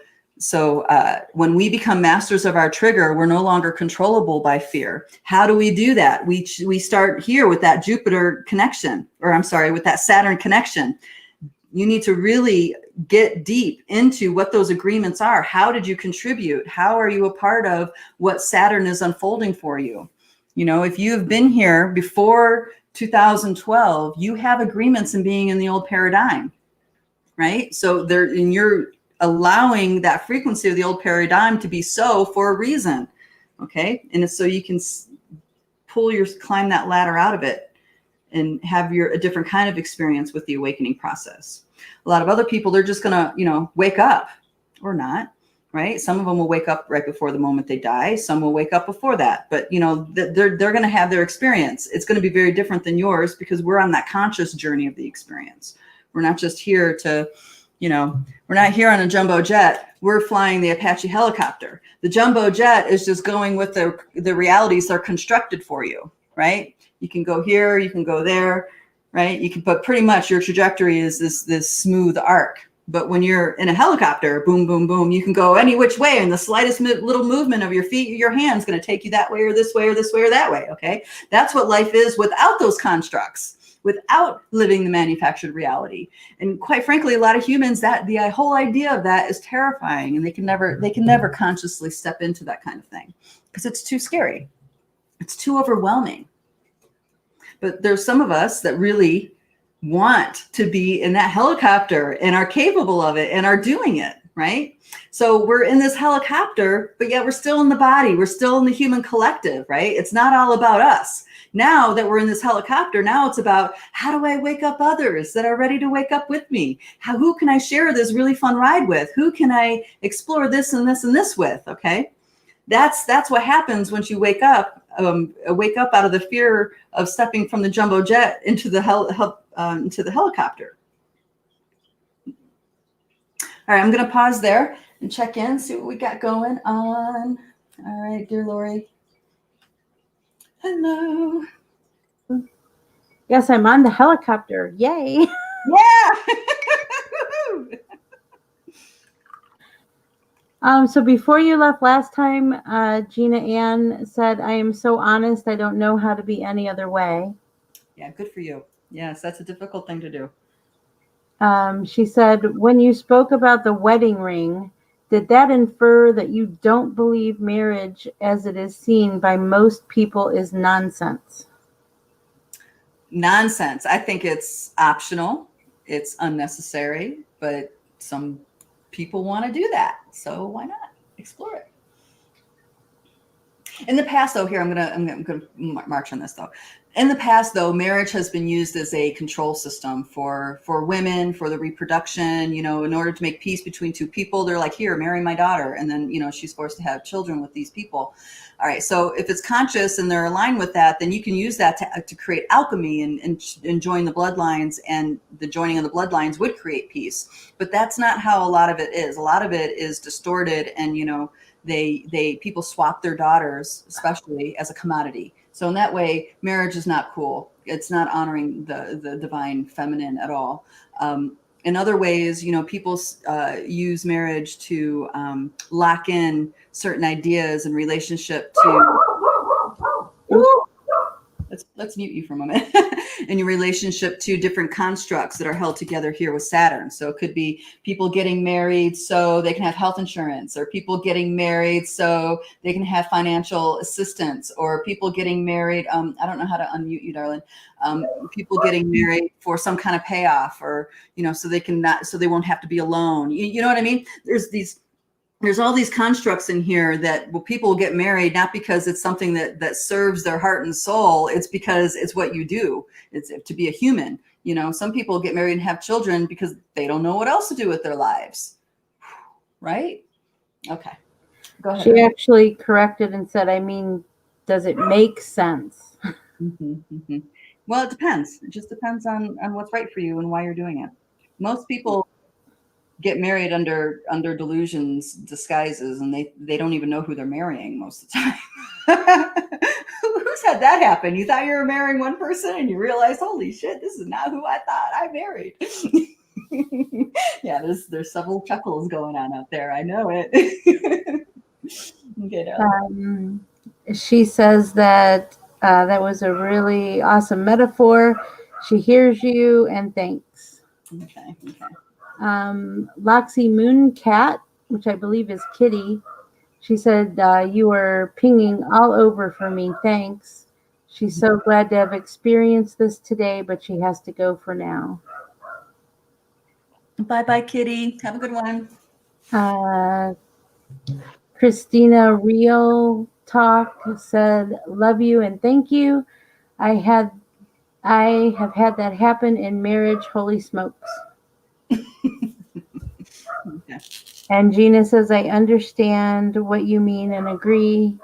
when we become masters of our trigger, we're no longer controllable by fear. How do we do that? We start here with that Jupiter connection, or I'm sorry, with that Saturn connection. You need to really get deep into what those agreements are. How did you contribute? How are you a part of what Saturn is unfolding for you? You know, if you have been here before 2012, you have agreements in being in the old paradigm, right? So you're allowing that frequency of the old paradigm to be so for a reason, okay? And it's so you can climb that ladder out of it and have a different kind of experience with the awakening process. A lot of other people, they're just gonna, wake up or not, right? Some of them will wake up right before the moment they die. Some will wake up before that, but they're gonna have their experience. It's gonna be very different than yours because we're on that conscious journey of the experience. We're not just here to, we're not here on a jumbo jet. We're flying the Apache helicopter. The jumbo jet is just going with the realities that are constructed for you, right? You can go here, you can go there, right? But pretty much your trajectory is this smooth arc. But when you're in a helicopter, boom, boom, boom, you can go any which way, and the slightest little movement of your feet, your hands, going to take you that way or this way or this way or that way. Okay, that's what life is without those constructs. Without living the manufactured reality. And quite frankly, a lot of humans, the whole idea of that is terrifying, and they can never consciously step into that kind of thing because it's too scary. It's too overwhelming. But there's some of us that really want to be in that helicopter and are capable of it and are doing it, right? So we're in this helicopter, but yet we're still in the body. We're still in the human collective, right? It's not all about us. Now that we're in this helicopter, now it's about how do I wake up others that are ready to wake up with me? Who can I share this really fun ride with? Who can I explore this and this and this with? Okay, that's what happens once you wake up out of the fear of stepping from the jumbo jet into the helicopter. All right, I'm going to pause there and check in, see what we got going on. All right, dear Lori. Hello. Yes, I'm on the helicopter. Yay. Yeah. So before you left last time, Gina Ann said, I am so honest, I don't know how to be any other way. Yeah, good for you. Yes, that's a difficult thing to do. She said, when you spoke about the wedding ring, did that infer that you don't believe marriage as it is seen by most people is nonsense? Nonsense. I think it's optional. It's unnecessary, but some people want to do that. So why not explore it? In the past, though, I'm gonna march on this though. In the past, though, marriage has been used as a control system for women, for the reproduction. In order to make peace between two people, they're like, here, marry my daughter, and then she's forced to have children with these people. All right, so if it's conscious and they're aligned with that, then you can use that to create alchemy and join the bloodlines, and the joining of the bloodlines would create peace. But that's not how a lot of it is. A lot of it is distorted, and people swap their daughters, especially, as a commodity. So in that way, marriage is not cool. It's not honoring the divine feminine at all. In other ways, people use marriage to lock in certain ideas in relationship to. Let's mute you for a moment. In your relationship to different constructs that are held together here with Saturn. So it could be people getting married so they can have health insurance, or people getting married so they can have financial assistance, or people getting married. I don't know how to unmute you, darling. People getting married for some kind of payoff, or so they won't have to be alone. You know what I mean? There's all these constructs in here that people will get married, not because it's something that serves their heart and soul. It's because it's what you do. It's to be a human. Some people get married and have children because they don't know what else to do with their lives. Right? Okay. Go ahead. She actually corrected and said, does it make sense? Mm-hmm, mm-hmm. Well, it depends. It just depends on what's right for you and why you're doing it. Most people get married under delusions, disguises, and they don't even know who they're marrying most of the time. Who's had that happen? You thought you were marrying one person and you realized, holy shit, this is not who I thought I married. Yeah, there's several chuckles going on out there. I know it. Okay, darling. She says that that was a really awesome metaphor. She hears you and thanks. Okay. Loxy Moon Cat, which I believe is Kitty, she said, you were pinging all over for me. Thanks. She's so glad to have experienced this today, but she has to go for now. Bye-bye, Kitty. Have a good one. Christina Real Talk said, love you and thank you. I have had that happen in marriage. Holy smokes. Okay. And Gina says, I understand what you mean and agree.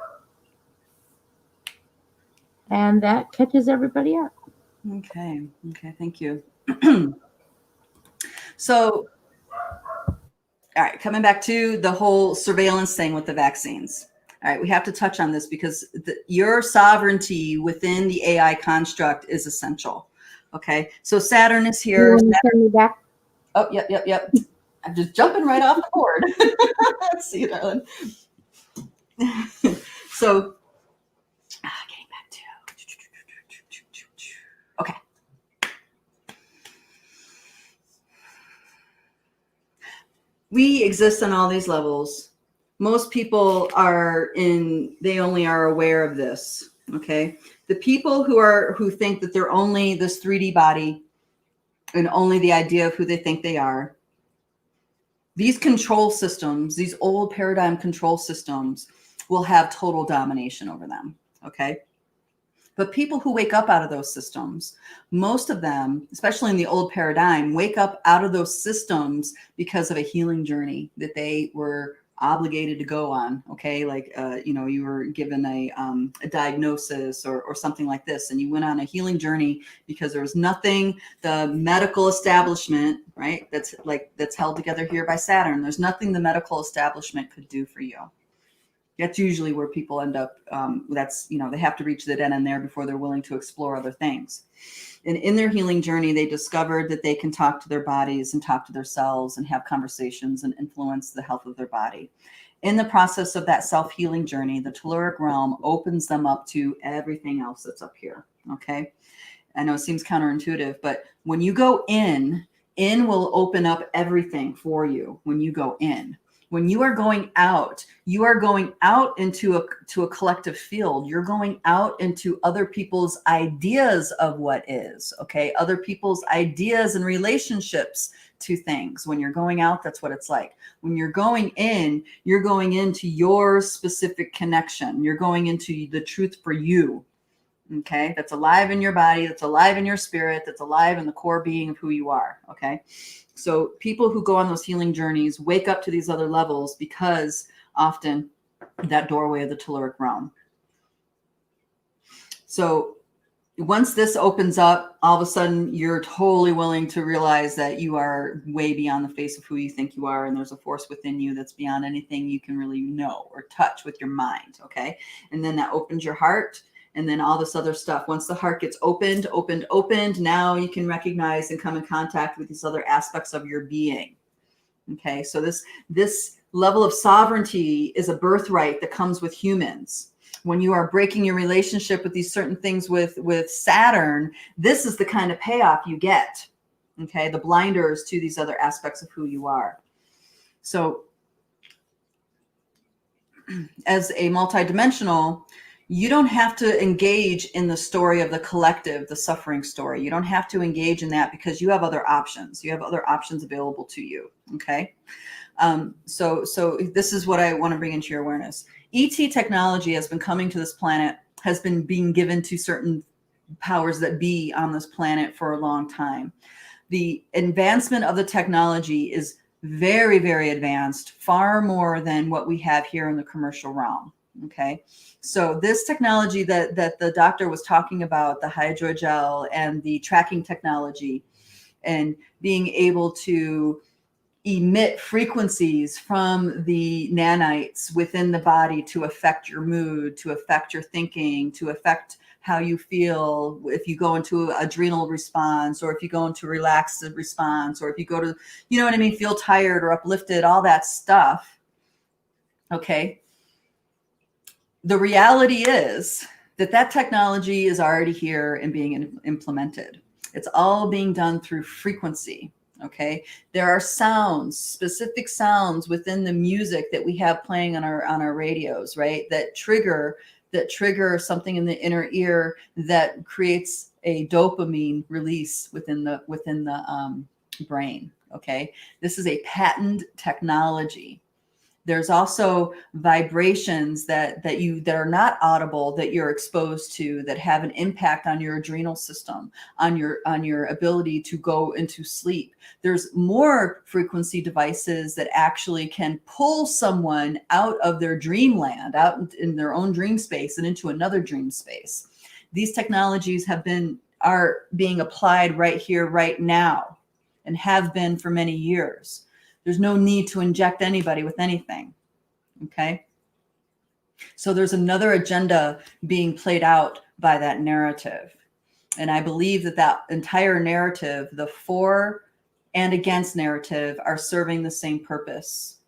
And that catches everybody up. Okay. Thank you. So, all right, coming back to the whole surveillance thing with the vaccines. All right, we have to touch on this because your sovereignty within the AI construct is essential. Okay, so Saturn is here. You want to send me back? Oh, yep. I'm just jumping right off the board. See you, darling. So, getting back to, okay. We exist on all these levels. Most people they only are aware of this. Okay. The people who think that they're only this 3D body and only the idea of who they think they are, these control systems, these old paradigm control systems will have total domination over them. Okay. But people who wake up out of those systems, most of them, especially in the old paradigm, wake up out of those systems because of a healing journey that they were obligated to go on. Okay, like you were given a diagnosis or something like this, and you went on a healing journey because there was nothing the medical establishment, right? That's held together here by Saturn. There's nothing the medical establishment could do for you. That's usually where people end up. They have to reach that end in there before they're willing to explore other things. And in their healing journey, they discovered that they can talk to their bodies and talk to their cells and have conversations and influence the health of their body. In the process of that self-healing journey, the telluric realm opens them up to everything else that's up here. Okay. I know it seems counterintuitive, but when you go in will open up everything for you when you go in. When you are going out into a collective field. You're going out into other people's ideas of what is, okay? Other people's ideas and relationships to things. When you're going out, that's what it's like. When you're going into your specific connection. You're going into the truth for you, okay? That's alive in your body, that's alive in your spirit, that's alive in the core being of who you are, okay? So people who go on those healing journeys wake up to these other levels because often that doorway of the telluric realm. So once this opens up, all of a sudden you're totally willing to realize that you are way beyond the face of who you think you are. And there's a force within you that's beyond anything you can really know or touch with your mind. Okay. And then that opens your heart. And then all this other stuff. Once the heart gets opened, now you can recognize and come in contact with these other aspects of your being. Okay, so this level of sovereignty is a birthright that comes with humans. When you are breaking your relationship with these certain things with Saturn, this is the kind of payoff you get. Okay, the blinders to these other aspects of who you are. So as a multidimensional, you don't have to engage in the story of the collective, the suffering story. You don't have to engage in that because you have other options. You have other options available to you. Okay. So this is what I want to bring into your awareness. ET technology has been coming to this planet, has been being given to certain powers that be on this planet for a long time. The advancement of the technology is very, very advanced, far more than what we have here in the commercial realm. Okay. So this technology that the doctor was talking about, the hydrogel and the tracking technology and being able to emit frequencies from the nanites within the body to affect your mood, to affect your thinking, to affect how you feel if you go into adrenal response, or if you go into relaxed response, or if you go to, you know what I mean, feel tired or uplifted, all that stuff. Okay. The reality is that technology is already here and being implemented. It's all being done through frequency. Okay. There are sounds, specific sounds within the music that we have playing on our radios, right? That trigger something in the inner ear that creates a dopamine release within the brain. Okay. This is a patented technology. There's also vibrations that are not audible, that you're exposed to, that have an impact on your adrenal system, on your ability to go into sleep. There's more frequency devices that actually can pull someone out of their dreamland, out in their own dream space and into another dream space. These technologies are being applied right here, right now, and have been for many years. There's no need to inject anybody with anything. Okay. So there's another agenda being played out by that narrative. And I believe that entire narrative, the for and against narrative, are serving the same purpose,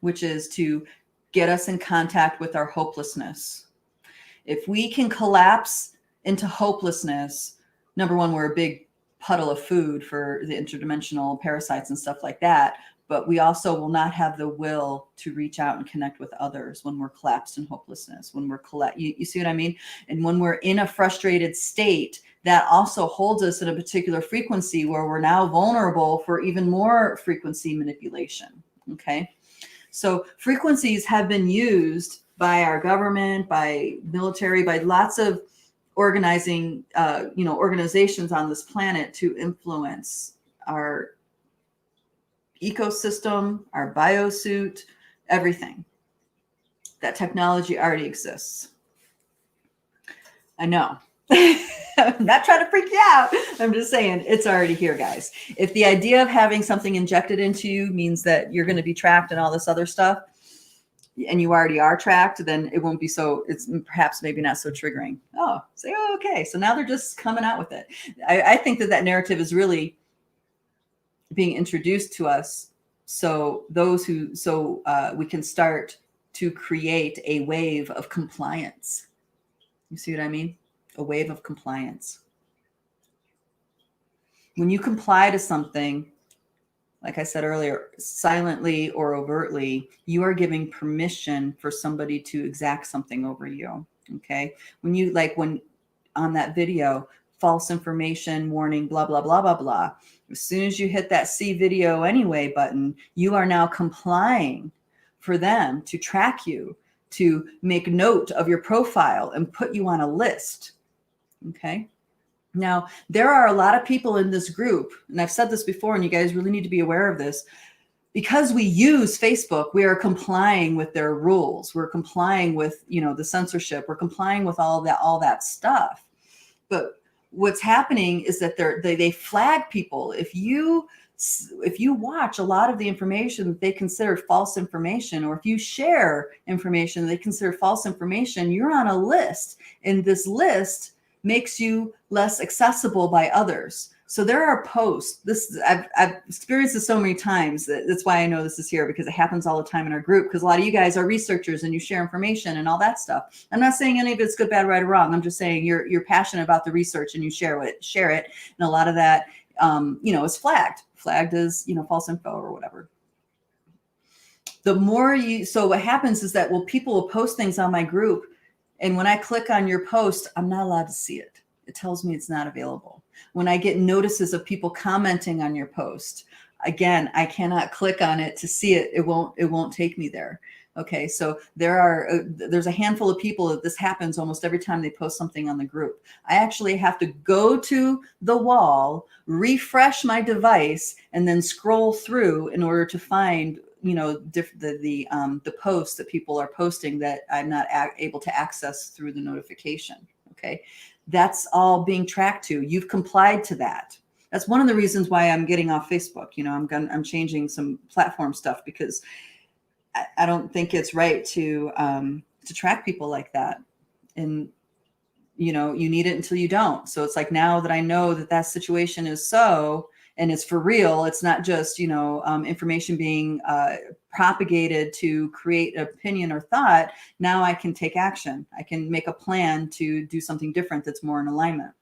which is to get us in contact with our hopelessness. If we can collapse into hopelessness, number one, we're a big puddle of food for the interdimensional parasites and stuff like that. But we also will not have the will to reach out and connect with others when we're collapsed in hopelessness, when we're you see what I mean? And when we're in a frustrated state, that also holds us in a particular frequency where we're now vulnerable for even more frequency manipulation. Okay. So frequencies have been used by our government, by military, by lots of organizations on this planet to influence our ecosystem, our biosuit, everything. That technology already exists. I know. I'm not trying to freak you out. I'm just saying it's already here, guys. If the idea of having something injected into you means that you're going to be tracked and all this other stuff, and you already are tracked, then it won't be it's perhaps maybe not so triggering. Oh, say, oh, okay. So now they're just coming out with it. I think that narrative is really being introduced to us. So we can start to create a wave of compliance. You see what I mean? A wave of compliance. When you comply to something, like I said earlier, silently or overtly, you are giving permission for somebody to exact something over you. Okay. When on that video, false information, warning, blah, blah, blah, blah, blah. As soon as you hit that see video anyway button, you are now complying for them to track you, to make note of your profile and put you on a list. Okay. Now, there are a lot of people in this group, and I've said this before, and you guys really need to be aware of this. Because we use Facebook, we are complying with their rules. We're complying with, the censorship. We're complying with all that stuff. But what's happening is that they flag people. If you watch a lot of the information that they consider false information, or if you share information that they consider false information, you're on a list, and this list makes you less accessible by others. So there are posts. I've experienced this so many times that's why I know this is here, because it happens all the time in our group, because a lot of you guys are researchers and you share information and all that stuff. I'm not saying any of it's good, bad, right, or wrong. I'm just saying you're passionate about the research and you share it. And a lot of that, is flagged as, false info or whatever. So what happens is that, people will post things on my group, and when I click on your post, I'm not allowed to see it. It tells me it's not available. When I get notices of people commenting on your post, again, I cannot click on it to see it. It won't take me there. Okay, so there's a handful of people that this happens almost every time they post something on the group. I actually have to go to the wall, refresh my device, and then scroll through in order to find the posts that people are posting that I'm not able to access through the notification. Okay. That's all being tracked to. You've complied to that. That's one of the reasons why I'm getting off Facebook. I'm changing some platform stuff because I don't think it's right to track people like that. And you need it until you don't. So it's like, now that I know that situation is so, and it's for real, it's not just, information being propagated to create opinion or thought. Now I can take action. I can make a plan to do something different that's more in alignment.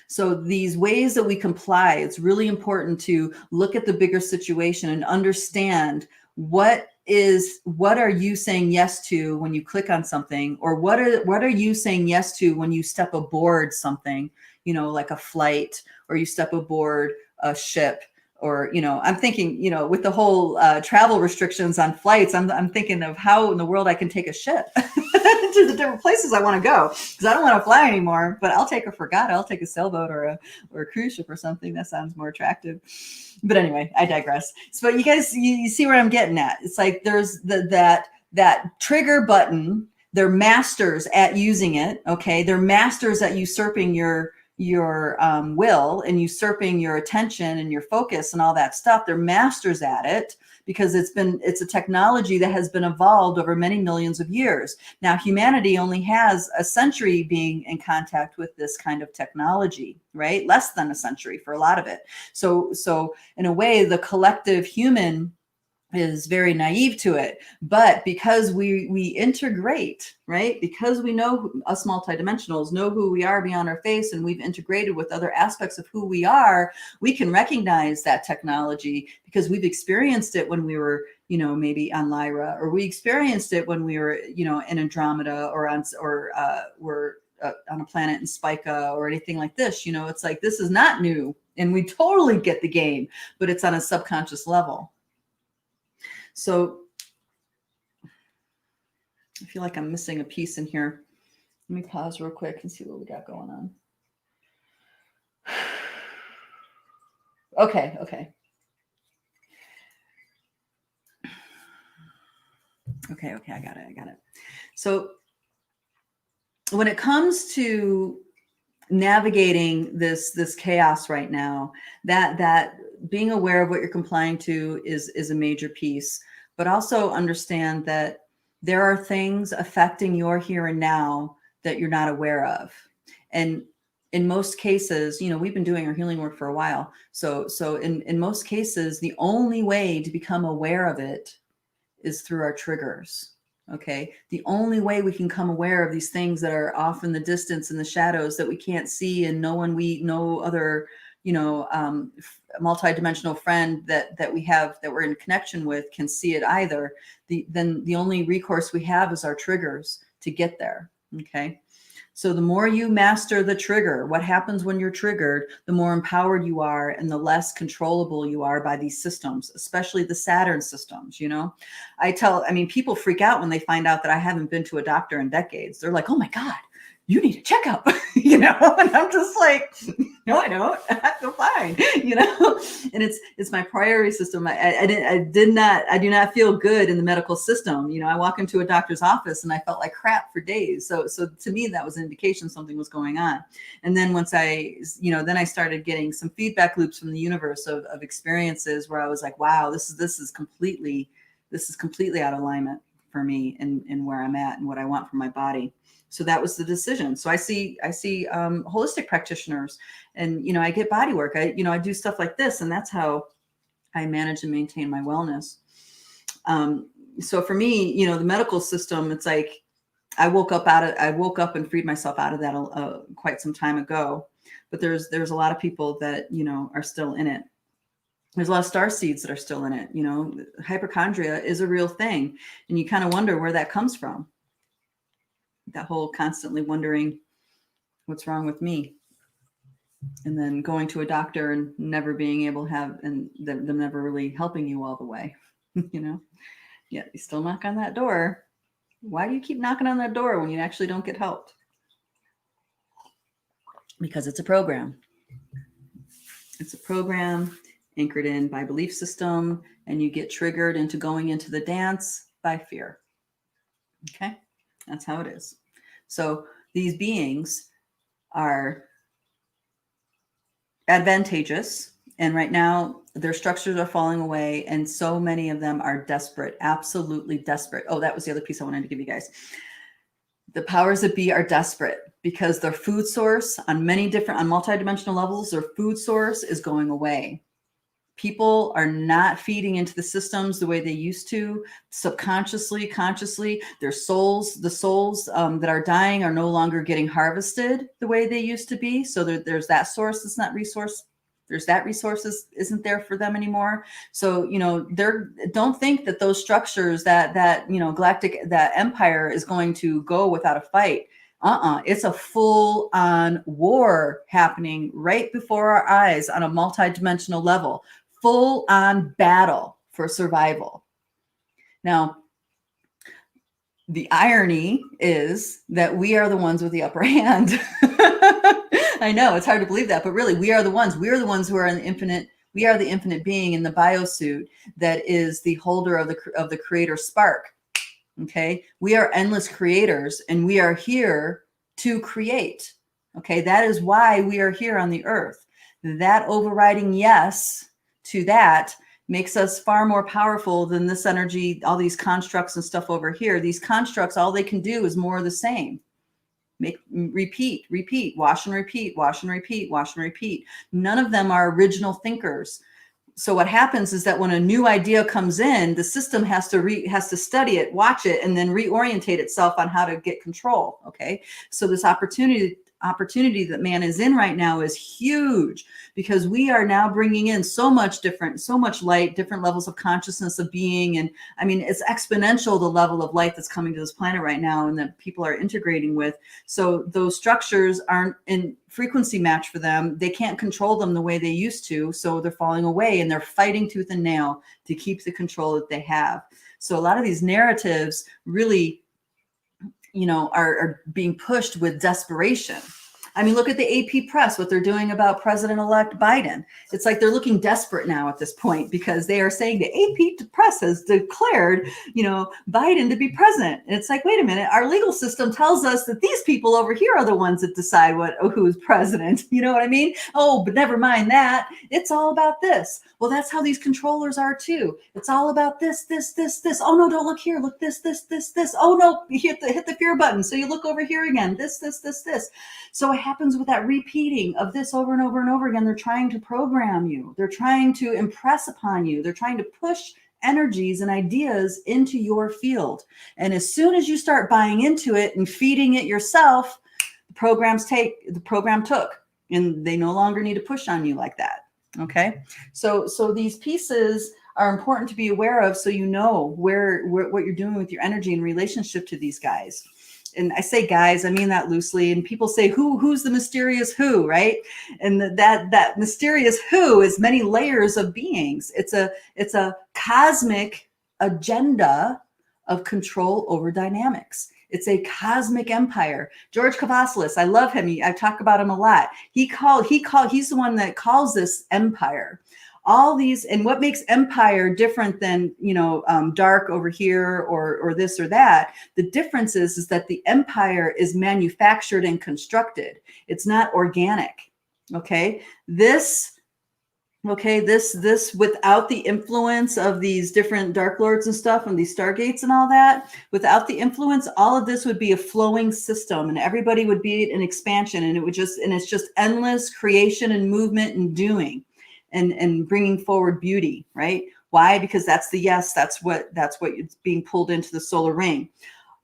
So these ways that we comply, it's really important to look at the bigger situation and understand what are you saying yes to when you click on something, or what are you saying yes to when you step aboard something, like a flight, or you step aboard a ship, or I'm thinking, with the whole travel restrictions on flights, I'm thinking of how in the world I can take a ship to the different places I want to go, because I don't want to fly anymore. But I'll take I'll take a sailboat or a cruise ship or something. That sounds more attractive. But anyway, I digress. So you guys, you see where I'm getting at. It's like there's that trigger button. They're masters at using it. Okay, they're masters at usurping your will and usurping your attention and your focus and all that stuff. They're masters at it because it's a technology that has been evolved over many millions of years. Now, humanity only has a century being in contact with this kind of technology, right? Less than a century for a lot of it. So in a way, the collective human is very naive to it, but because we integrate, right? Because we know, us multidimensionals know who we are beyond our face, and we've integrated with other aspects of who we are, we can recognize that technology because we've experienced it when we were, maybe on Lyra, or we experienced it when we were, in Andromeda, or we're on a planet in Spica, or anything like this. It's like, this is not new, and we totally get the game, but it's on a subconscious level. So I feel like I'm missing a piece in here. Let me pause real quick and see what we got going on. Okay. Okay, I got it. So when it comes to navigating this chaos right now, that being aware of what you're complying to is a major piece, but also understand that there are things affecting your here and now that you're not aware of. And in most cases, we've been doing our healing work for a while. So in most cases, the only way to become aware of it is through our triggers. Okay. The only way we can come aware of these things that are off in the distance, in the shadows, that we can't see, and no other, multidimensional friend that we have, that we're in connection with, can see it either. Then the only recourse we have is our triggers to get there. Okay. So the more you master the trigger, what happens when you're triggered, the more empowered you are and the less controllable you are by these systems, especially the Saturn systems. People freak out when they find out that I haven't been to a doctor in decades. They're like, oh my God, you need a checkup, and I'm just like, no, I don't. I feel fine, and it's my priority system. I do not feel good in the medical system. I walk into a doctor's office and I felt like crap for days. So to me, that was an indication something was going on. And then once then I started getting some feedback loops from the universe of experiences where I was like, wow, this is completely out of alignment for me and where I'm at and what I want for my body. So that was the decision. So I see holistic practitioners, and I get body work. I do stuff like this, and that's how I manage and maintain my wellness. So for me, the medical system, it's like I woke up and freed myself out of that quite some time ago. But there's a lot of people that are still in it. There's a lot of star seeds that are still in it. Hypochondria is a real thing, and you kind of wonder where that comes from. That whole constantly wondering what's wrong with me, and then going to a doctor and never being able to have, and them never really helping you all the way, yet you still knock on that door. Why do you keep knocking on that door when you actually don't get helped? Because it's a program. It's a program anchored in by belief system, and you get triggered into going into the dance by fear. Okay. That's how it is. So these beings are advantageous. And right now, their structures are falling away, and so many of them are desperate, absolutely desperate. Oh, that was the other piece I wanted to give you guys. The powers that be are desperate because their food source on multidimensional levels, their food source is going away. People are not feeding into the systems the way they used to, subconsciously, consciously. The souls that are dying are no longer getting harvested the way they used to be. So there's that source that's not resource. There's that resources isn't there for them anymore. So, don't think that those structures, that galactic, that empire is going to go without a fight. It's a full-on war happening right before our eyes on a multidimensional level. Full-on battle for survival. Now, the irony is that we are the ones with the upper hand. I know it's hard to believe that, but really we are the ones who are in the infinite. We are the infinite being in the biosuit that is the holder of the creator spark. Okay. We are endless creators, and we are here to create. Okay. That is why we are here on the earth. That overriding yes to that makes us far more powerful than this energy, all these constructs and stuff over here. These constructs, all they can do is more of the same. Repeat, wash and repeat, wash and repeat, wash and repeat. None of them are original thinkers. So what happens is that when a new idea comes in, the system has to study it, watch it, and then reorientate itself on how to get control. Okay. So this opportunity that man is in right now is huge, because we are now bringing in so much light, different levels of consciousness of being. And I mean, it's exponential, the level of light that's coming to this planet right now and that people are integrating with. So those structures aren't in frequency match for them. They can't control them the way they used to. So they're falling away, and they're fighting tooth and nail to keep the control that they have. So a lot of these narratives really are being pushed with desperation. I mean, look at the AP press, what they're doing about President-elect Biden. It's like they're looking desperate now at this point, because they are saying the AP press has declared, Biden to be president. And it's like, wait a minute, our legal system tells us that these people over here are the ones that decide who's president. You know what I mean? Oh, but never mind that. It's all about this. Well, that's how these controllers are too. It's all about this. Oh no, don't look here. Look this. Oh no, you hit the fear button. So you look over here again. This. So it happens with that repeating of this over and over and over again. They're trying to program you. They're trying to impress upon you. They're trying to push energies and ideas into your field. And as soon as you start buying into it and feeding it yourself, the program took, and they no longer need to push on you like that. Okay. So these pieces are important to be aware of, so you know where what you're doing with your energy in relationship to these guys. And I say guys, I mean that loosely. And people say, who's the mysterious who, right? And that mysterious who is many layers of beings. It's a cosmic agenda of control over dynamics. It's a cosmic empire. George Kavassilis, I love him. I talk about him a lot. He's the one that calls this empire. All these, and what makes empire different than, dark over here or this or that, the difference is that the empire is manufactured and constructed. It's not organic. Okay. This without the influence of these different dark lords and stuff and these stargates and all that, without the influence, all of this would be a flowing system, and everybody would be an expansion, and it's just endless creation and movement and doing. And bringing forward beauty, right? Why? Because that's the yes. That's what is being pulled into the solar ring.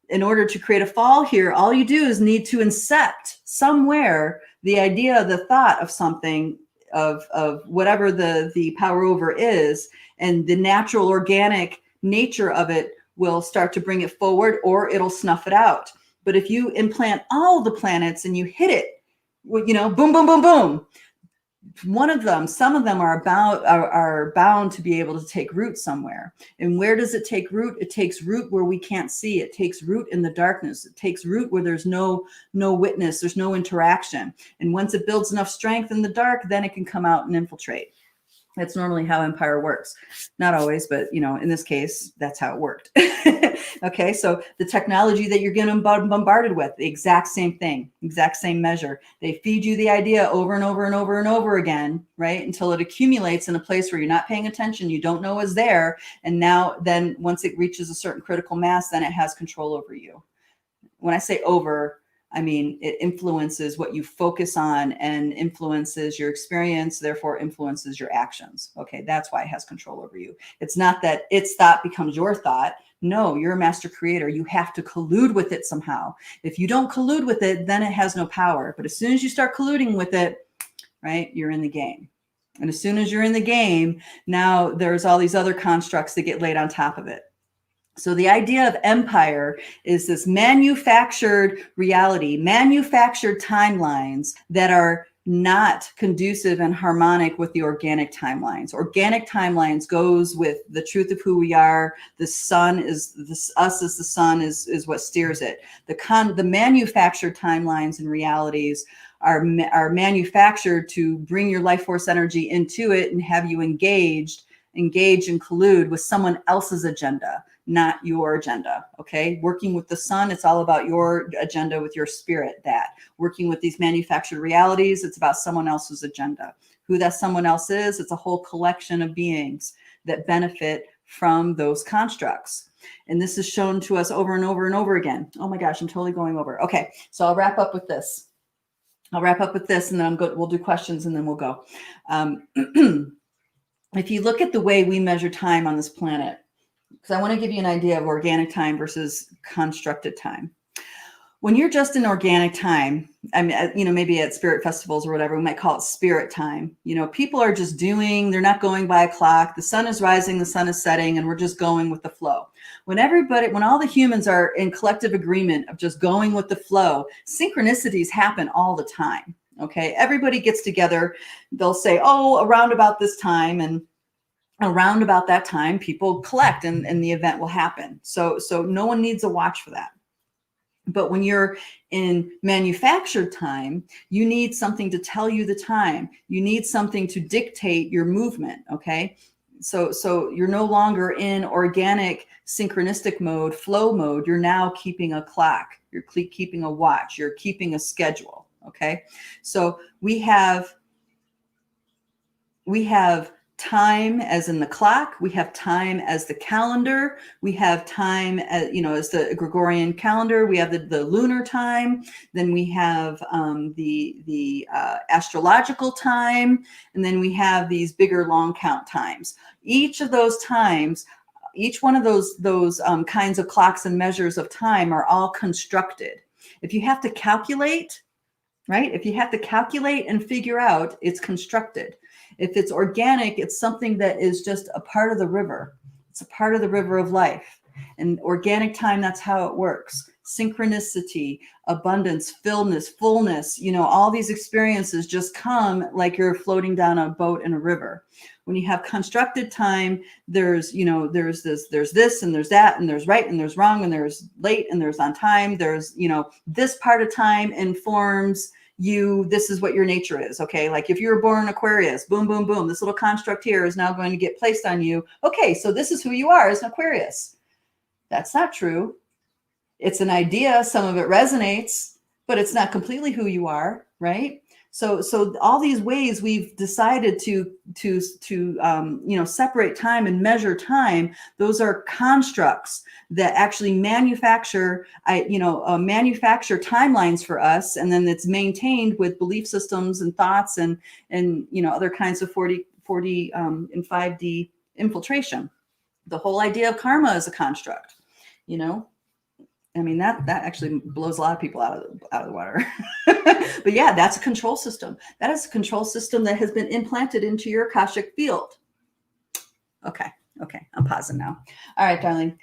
In order to create a fall here, all you do is need to incept somewhere the idea, the thought of something, of whatever the power over is, and the natural organic nature of it will start to bring it forward, or it'll snuff it out. But if you implant all the planets and you hit it, boom, boom, boom, boom. Some of them are bound to be able to take root somewhere. And where does it take root? It takes root where we can't see. It takes root in the darkness. It takes root where there's no witness, there's no interaction. And once it builds enough strength in the dark, then it can come out and infiltrate. That's normally how empire works. Not always, but in this case, that's how it worked. Okay, so the technology that you're getting bombarded with, the exact same thing, exact same measure. They feed you the idea over and over and over and over again, right? Until it accumulates in a place where you're not paying attention, you don't know is there. And then once it reaches a certain critical mass, then it has control over you. When I say over, I mean, it influences what you focus on and influences your experience, therefore influences your actions. Okay, that's why it has control over you. It's not that its thought becomes your thought. No, you're a master creator. You have to collude with it somehow. If you don't collude with it, then it has no power. But as soon as you start colluding with it, right, you're in the game. And as soon as you're in the game, now there's all these other constructs that get laid on top of it. So the idea of empire is this manufactured reality, manufactured timelines that are not conducive and harmonic with the organic timelines. Organic timelines goes with the truth of who we are. The sun is this, us as the sun is what steers it. The manufactured timelines and realities are manufactured to bring your life force energy into it and have you engage and collude with someone else's agenda, not your agenda. Okay. Working with the sun, it's all about your agenda with your spirit. That working with these manufactured realities, it's about someone else's agenda. Who that someone else is, it's a whole collection of beings that benefit from those constructs. And this is shown to us over and over and over again. Oh my gosh, I'm totally going over. Okay. So I'll wrap up with this. And then we'll do questions and then we'll go. If you look at the way we measure time on this planet, because I want to give you an idea of organic time versus constructed time. When you're just in organic time, I mean, maybe at spirit festivals or whatever, we might call it spirit time. People are just doing, they're not going by a clock. The sun is rising, the sun is setting, and we're just going with the flow. When all the humans are in collective agreement of just going with the flow, synchronicities happen all the time. Okay, everybody gets together. They'll say, oh, around about this time, and around about that time, people collect and the event will happen. So no one needs a watch for that. But when you're in manufactured time, you need something to tell you the time. You need something to dictate your movement. Okay, so you're no longer in organic synchronistic mode, flow mode. You're now keeping a clock. You're keeping a watch. You're keeping a schedule. Okay, so we have time as in the clock. We have time as the calendar. We have time as the Gregorian calendar. We have the lunar time. Then we have the astrological time, and then we have these bigger long count times. Each of those times, each one of those kinds of clocks and measures of time are all constructed. If you have to calculate, right? If you have to calculate and figure out, it's constructed. If it's organic, it's something that is just a part of the river. It's a part of the river of life. And organic time, that's how it works. Synchronicity, abundance, fullness, all these experiences just come like you're floating down a boat in a river. When you have constructed time, there's this and there's that and there's right and there's wrong and there's late and there's on time. There's, this part of time informs you, this is what your nature is. Okay. Like if you were born Aquarius, boom, boom, boom, this little construct here is now going to get placed on you. Okay. So this is who you are as an Aquarius. That's not true. It's an idea. Some of it resonates, but it's not completely who you are. Right. So all these ways we've decided to separate time and measure time. Those are constructs that actually manufacture timelines for us, and then it's maintained with belief systems and thoughts and other kinds of 40 and 5D infiltration. The whole idea of karma is a construct. I mean, that actually blows a lot of people out of the water. But yeah, that's a control system. That is a control system that has been implanted into your Akashic field. Okay. I'm pausing now. All right, darling.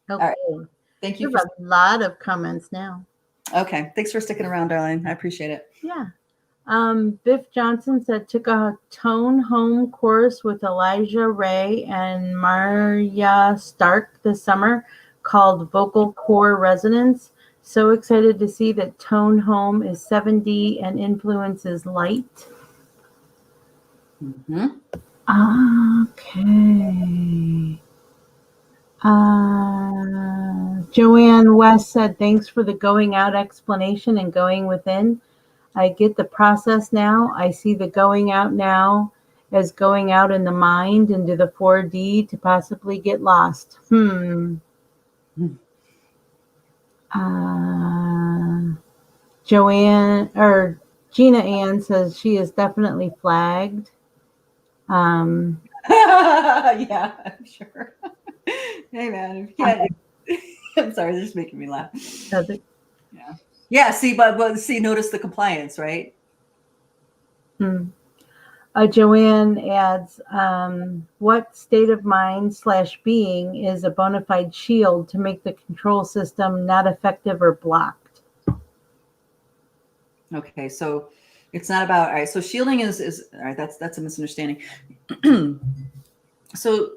Okay. All right. Thank you. We have a lot of comments now. Okay. Thanks for sticking around, darling. I appreciate it. Yeah. Biff Johnson said, took a tone home course with Elijah Ray and Marya Stark this summer called Vocal Core Resonance. So excited to see that tone home is 7D and influences light. Mm-hmm. Okay. Joanne West said, thanks for the going out explanation and going within. I get the process now. I see the going out now as going out in the mind into the 4D to possibly get lost. Joanne or Gina Ann says she is definitely flagged. Yeah, I'm sure. Hey man, if you can't, I'm sorry, they're just making me laugh. Does it? Yeah. Yeah. See, but see, notice the compliance, right? Joanne adds, what state of mind / being is a bona fide shield to make the control system not effective or blocked? Okay, so it's not about, all right, so shielding is all right, that's a misunderstanding. So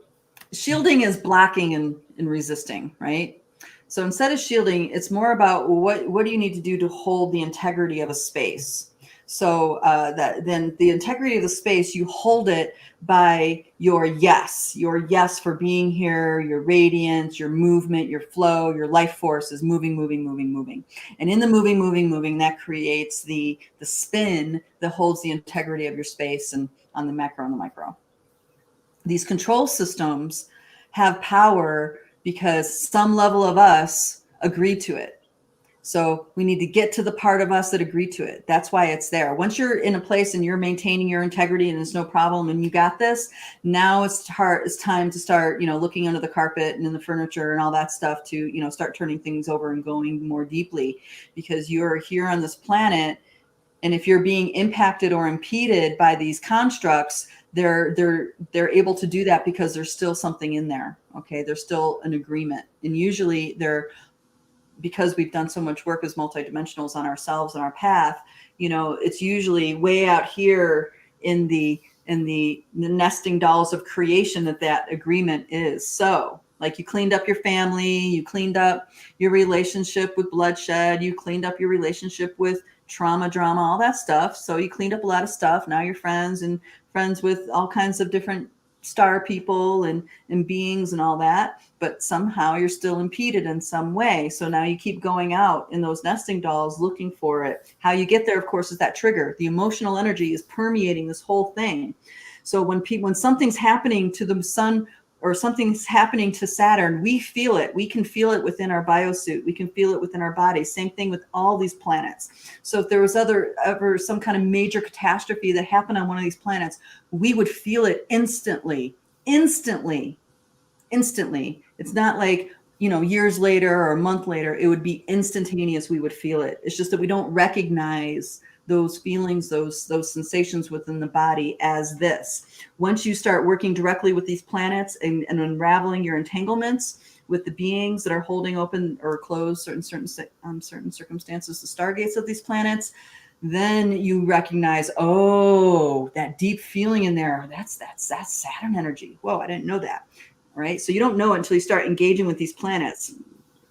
shielding is blocking and resisting, right? So instead of shielding, it's more about what do you need to do to hold the integrity of a space. So that then the integrity of the space, you hold it by your yes for being here, your radiance, your movement, your flow, your life force is moving. And in the moving, that creates the spin that holds the integrity of your space and on the macro and the micro. These control systems have power because some level of us agreed to it. So we need to get to the part of us that agreed to it. That's why it's there. Once you're in a place and you're maintaining your integrity and there's no problem and you got this, now it's time to start, looking under the carpet and in the furniture and all that stuff to, start turning things over and going more deeply, because you're here on this planet. And if you're being impacted or impeded by these constructs, they're able to do that because there's still something in there. Okay, there's still an agreement, and usually because we've done so much work as multidimensionals on ourselves and our path, it's usually way out here in the nesting dolls of creation that agreement is. So like you cleaned up your family, you cleaned up your relationship with bloodshed, you cleaned up your relationship with trauma, drama, all that stuff. So you cleaned up a lot of stuff. Now you're friends with all kinds of different star people and beings and all that, but somehow you're still impeded in some way. So now you keep going out in those nesting dolls looking for it. How you get there, of course, is that trigger. The emotional energy is permeating this whole thing. So when something's happening to the sun or something's happening to Saturn, we feel it. We can feel it within our biosuit. We can feel it within our body. Same thing with all these planets. So if there was ever some kind of major catastrophe that happened on one of these planets, we would feel it instantly. It's not like, years later or a month later. It would be instantaneous. We would feel it. It's just that we don't recognize those feelings, those sensations within the body as this. Once you start working directly with these planets and unraveling your entanglements with the beings that are holding open or closed certain circumstances, the stargates of these planets, then you recognize, that deep feeling in there, that's Saturn energy. Whoa, I didn't know that. Right? So you don't know it until you start engaging with these planets.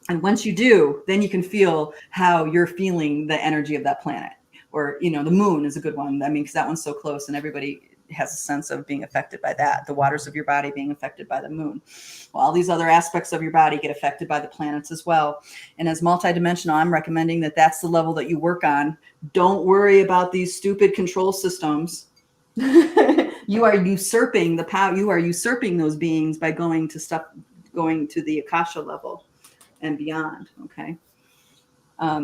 And once you do, then you can feel how you're feeling the energy of that planet. Or, the moon is a good one. I mean, because that one's so close and everybody has a sense of being affected by that. The waters of your body being affected by the moon. Well, all these other aspects of your body get affected by the planets as well. And as multidimensional, I'm recommending that that's the level that you work on. Don't worry about these stupid control systems. You are usurping the power. You are usurping those beings by going to the Akasha level and beyond. Okay.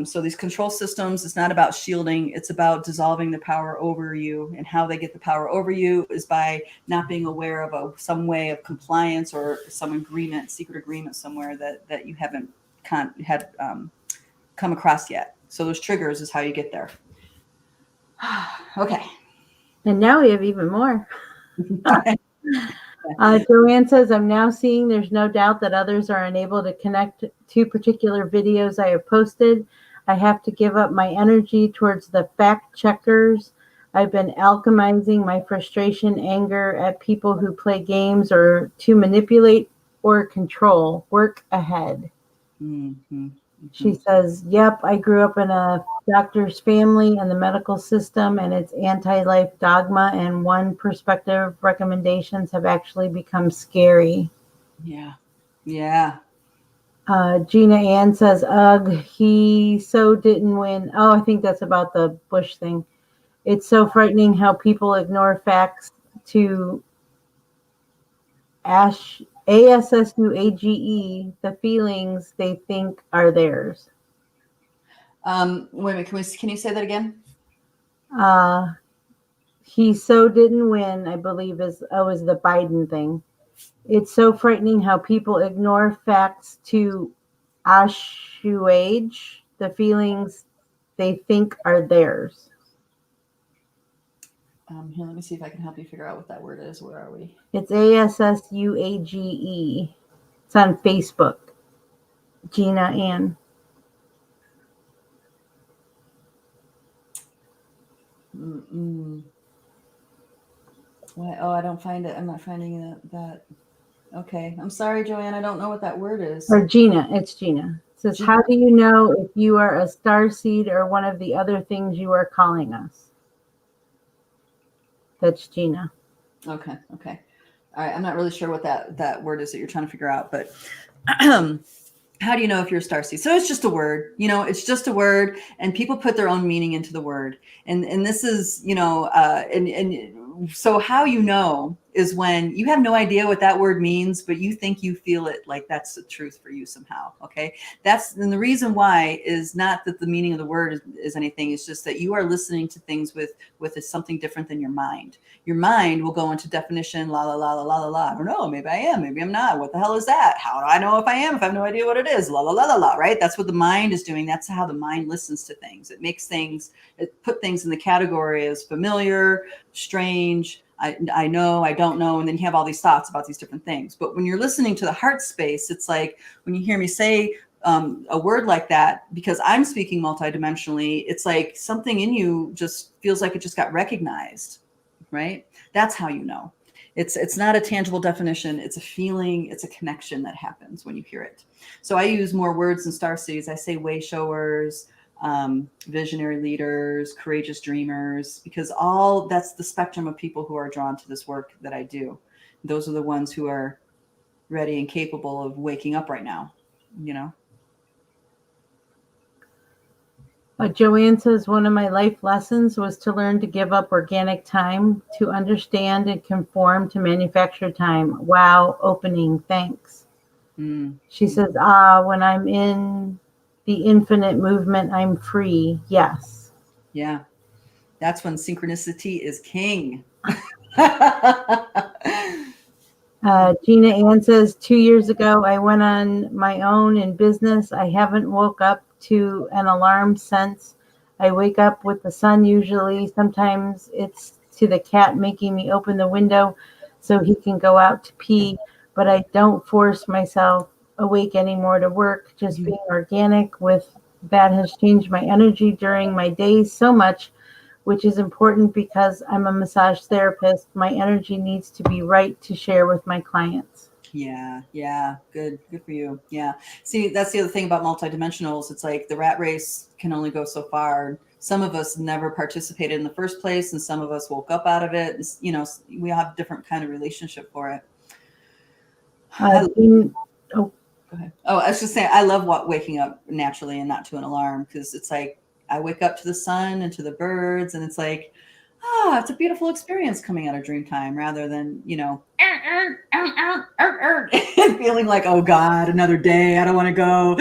So these control systems, it's not about shielding. It's about dissolving the power over you. And how they get the power over you is by not being aware of some way of compliance or some agreement, secret agreement somewhere that you haven't come across yet. So those triggers is how you get there. Okay. And now we have even more. Joanne says, I'm now seeing there's no doubt that others are unable to connect to particular videos I have posted. I have to give up my energy towards the fact checkers. I've been alchemizing my frustration, anger at people who play games or to manipulate or control. Work ahead. Mm-hmm. She says, yep, I grew up in a doctor's family and the medical system and its anti-life dogma, and one perspective recommendations have actually become scary. Yeah. Yeah. Gina Ann says, ugh, he so didn't win. Oh, I think that's about the Bush thing. It's so frightening how people ignore facts to ASSUAGE, the feelings they think are theirs. Wait a minute. Can you say that again? He so didn't win, I believe is the Biden thing. It's so frightening how people ignore facts to assuage the feelings they think are theirs. Here, let me see if I can help you figure out what that word is. Where are we? It's ASSUAGE. It's on Facebook. Gina Ann. Why? Oh, I don't find it. I'm not finding that. Okay. I'm sorry, Joanne. I don't know what that word is. Or Gina. It's Gina. It says, Gina. how do you know if you are a starseed or one of the other things you are calling us? That's Gina. Okay. Okay. All right. I'm not really sure what that word is that you're trying to figure out, but how do you know if you're a starseed? So it's just a word, it's just a word, and people put their own meaning into the word. And this is, and so how you know is when you have no idea what that word means, but you think you feel it like that's the truth for you somehow. Okay. And the reason why is not that the meaning of the word is anything. It's just that you are listening to things with something different than your mind. Your mind will go into definition, la, la, la, la, la, la, la. I don't know. Maybe I am. Maybe I'm not. What the hell is that? How do I know if I am, if I have no idea what it is? La, la, la, la, la, right? That's what the mind is doing. That's how the mind listens to things. It put things in the category as familiar, strange, I know, I don't know. And then you have all these thoughts about these different things. But when you're listening to the heart space, it's like when you hear me say a word like that, because I'm speaking multidimensionally, it's like something in you just feels like it just got recognized, right? That's how you know. It's not a tangible definition. It's a feeling. It's a connection that happens when you hear it. So I use more words than starseeds. I say way showers, visionary leaders, courageous dreamers, because that's the spectrum of people who are drawn to this work that I do. Those are the ones who are ready and capable of waking up right now, Joanne says, one of my life lessons was to learn to give up organic time, to understand and conform to manufactured time. Wow, opening, thanks. She says, when I'm in the infinite movement, I'm free. Yes. Yeah. That's when synchronicity is king. Gina Ann says, 2 years ago, I went on my own in business. I haven't woke up to an alarm since. I wake up with the sun usually. Sometimes it's to the cat making me open the window so he can go out to pee, but I don't force myself awake anymore to work. Just being organic with that has changed my energy during my days so much, which is important because I'm a massage therapist. My energy needs to be right to share with my clients. Yeah. Good for you. Yeah. See, that's the other thing about multidimensionals. It's like the rat race can only go so far. Some of us never participated in the first place, and some of us woke up out of it. We have a different kind of relationship for it. Go ahead. Oh, I was just saying, I love waking up naturally and not to an alarm, because it's like I wake up to the sun and to the birds, and it's like, it's a beautiful experience coming out of dream time, rather than, feeling like, oh God, another day, I don't want to go,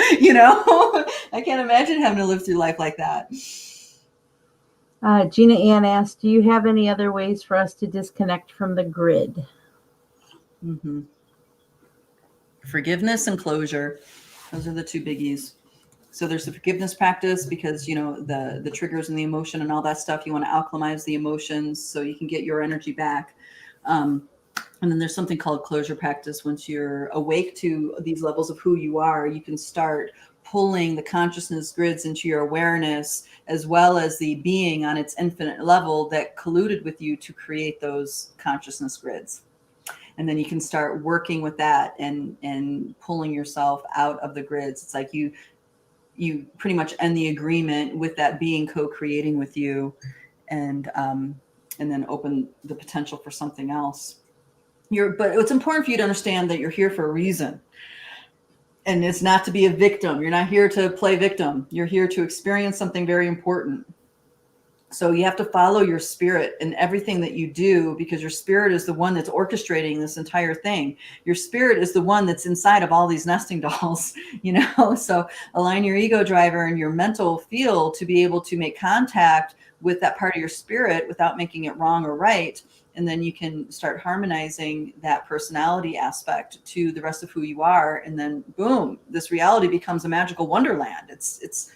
I can't imagine having to live through life like that. Gina Ann asked, do you have any other ways for us to disconnect from the grid? Mm-hmm. Forgiveness and closure. Those are the two biggies. So there's the forgiveness practice, because, the triggers and the emotion and all that stuff, you want to alchemize the emotions so you can get your energy back. And then there's something called closure practice. Once you're awake to these levels of who you are, you can start pulling the consciousness grids into your awareness, as well as the being on its infinite level that colluded with you to create those consciousness grids. And then you can start working with that and pulling yourself out of the grids. It's like you pretty much end the agreement with that being co-creating with you, and then open the potential for something else. But it's important for you to understand that you're here for a reason. And it's not to be a victim. You're not here to play victim. You're here to experience something very important. So you have to follow your spirit in everything that you do, because your spirit is the one that's orchestrating this entire thing. Your spirit is the one that's inside of all these nesting dolls, So align your ego driver and your mental field to be able to make contact with that part of your spirit without making it wrong or right. And then you can start harmonizing that personality aspect to the rest of who you are. And then boom, this reality becomes a magical wonderland. It's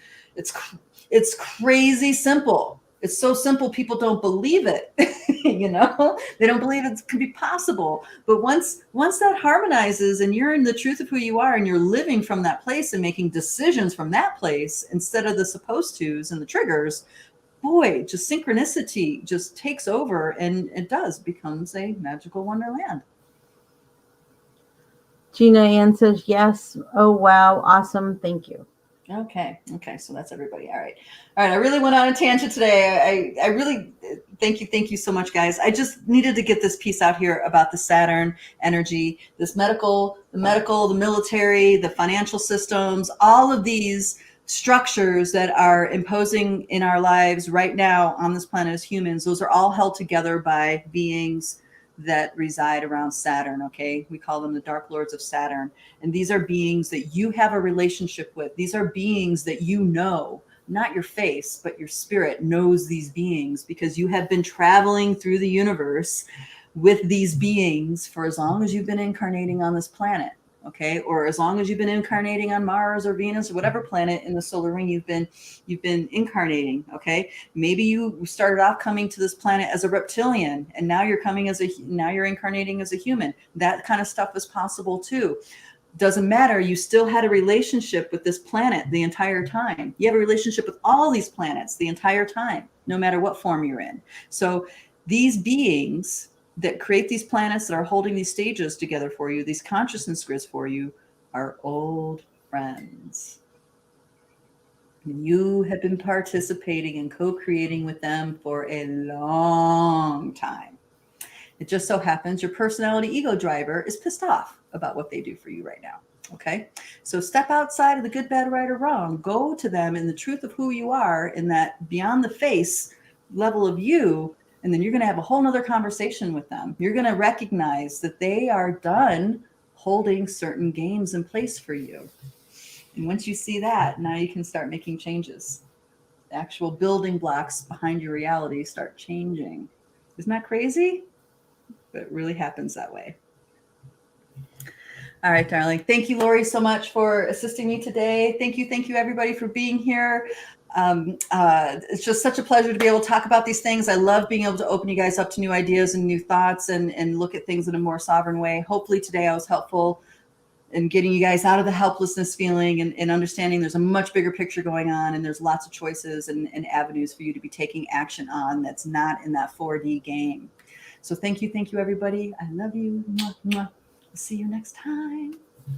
crazy simple. It's so simple, people don't believe it. They don't believe it can be possible. But once that harmonizes and you're in the truth of who you are and you're living from that place and making decisions from that place instead of the supposed tos and the triggers, boy, just synchronicity just takes over, and it becomes a magical wonderland. Gina Ann says, yes. Oh, wow. Awesome. Thank you. Okay. So that's everybody. All right. I really went on a tangent today. I really thank you so much, guys. I just needed to get this piece out here about the Saturn energy, the medical, the military, the financial systems, all of these structures that are imposing in our lives right now on this planet as humans. Those are all held together by beings that reside around Saturn. Okay. We call them the Dark Lords of Saturn. And these are beings that you have a relationship with. These are beings that not your face, but your spirit knows these beings, because you have been traveling through the universe with these beings for as long as you've been incarnating on this planet. Okay. Or as long as you've been incarnating on Mars or Venus or whatever planet in the solar ring you've been incarnating. Okay. Maybe you started off coming to this planet as a reptilian, and now you're incarnating as a human. That kind of stuff is possible too. Doesn't matter. You still had a relationship with this planet the entire time. You have a relationship with all these planets the entire time, no matter what form you're in. So these beings that create these planets that are holding these stages together for you, these consciousness grids for you, are old friends. And you have been participating and co-creating with them for a long time. It just so happens your personality ego driver is pissed off about what they do for you right now. Okay. So step outside of the good, bad, right, or wrong. Go to them in the truth of who you are, in that beyond the face level of you. And then you're going to have a whole nother conversation with them. You're going to recognize that they are done holding certain games in place for you. And once you see that, now you can start making changes. The actual building blocks behind your reality start changing. Isn't that crazy? But it really happens that way. All right, darling. Thank you, Lori, so much for assisting me today. Thank you, everybody, for being here. It's just such a pleasure to be able to talk about these things. I love being able to open you guys up to new ideas and new thoughts, and look at things in a more sovereign way. Hopefully today I was helpful in getting you guys out of the helplessness feeling, and understanding there's a much bigger picture going on, and there's lots of choices and avenues for you to be taking action on that's not in that 4D game. So thank you, everybody. I love you. Mwah, mwah. See you next time.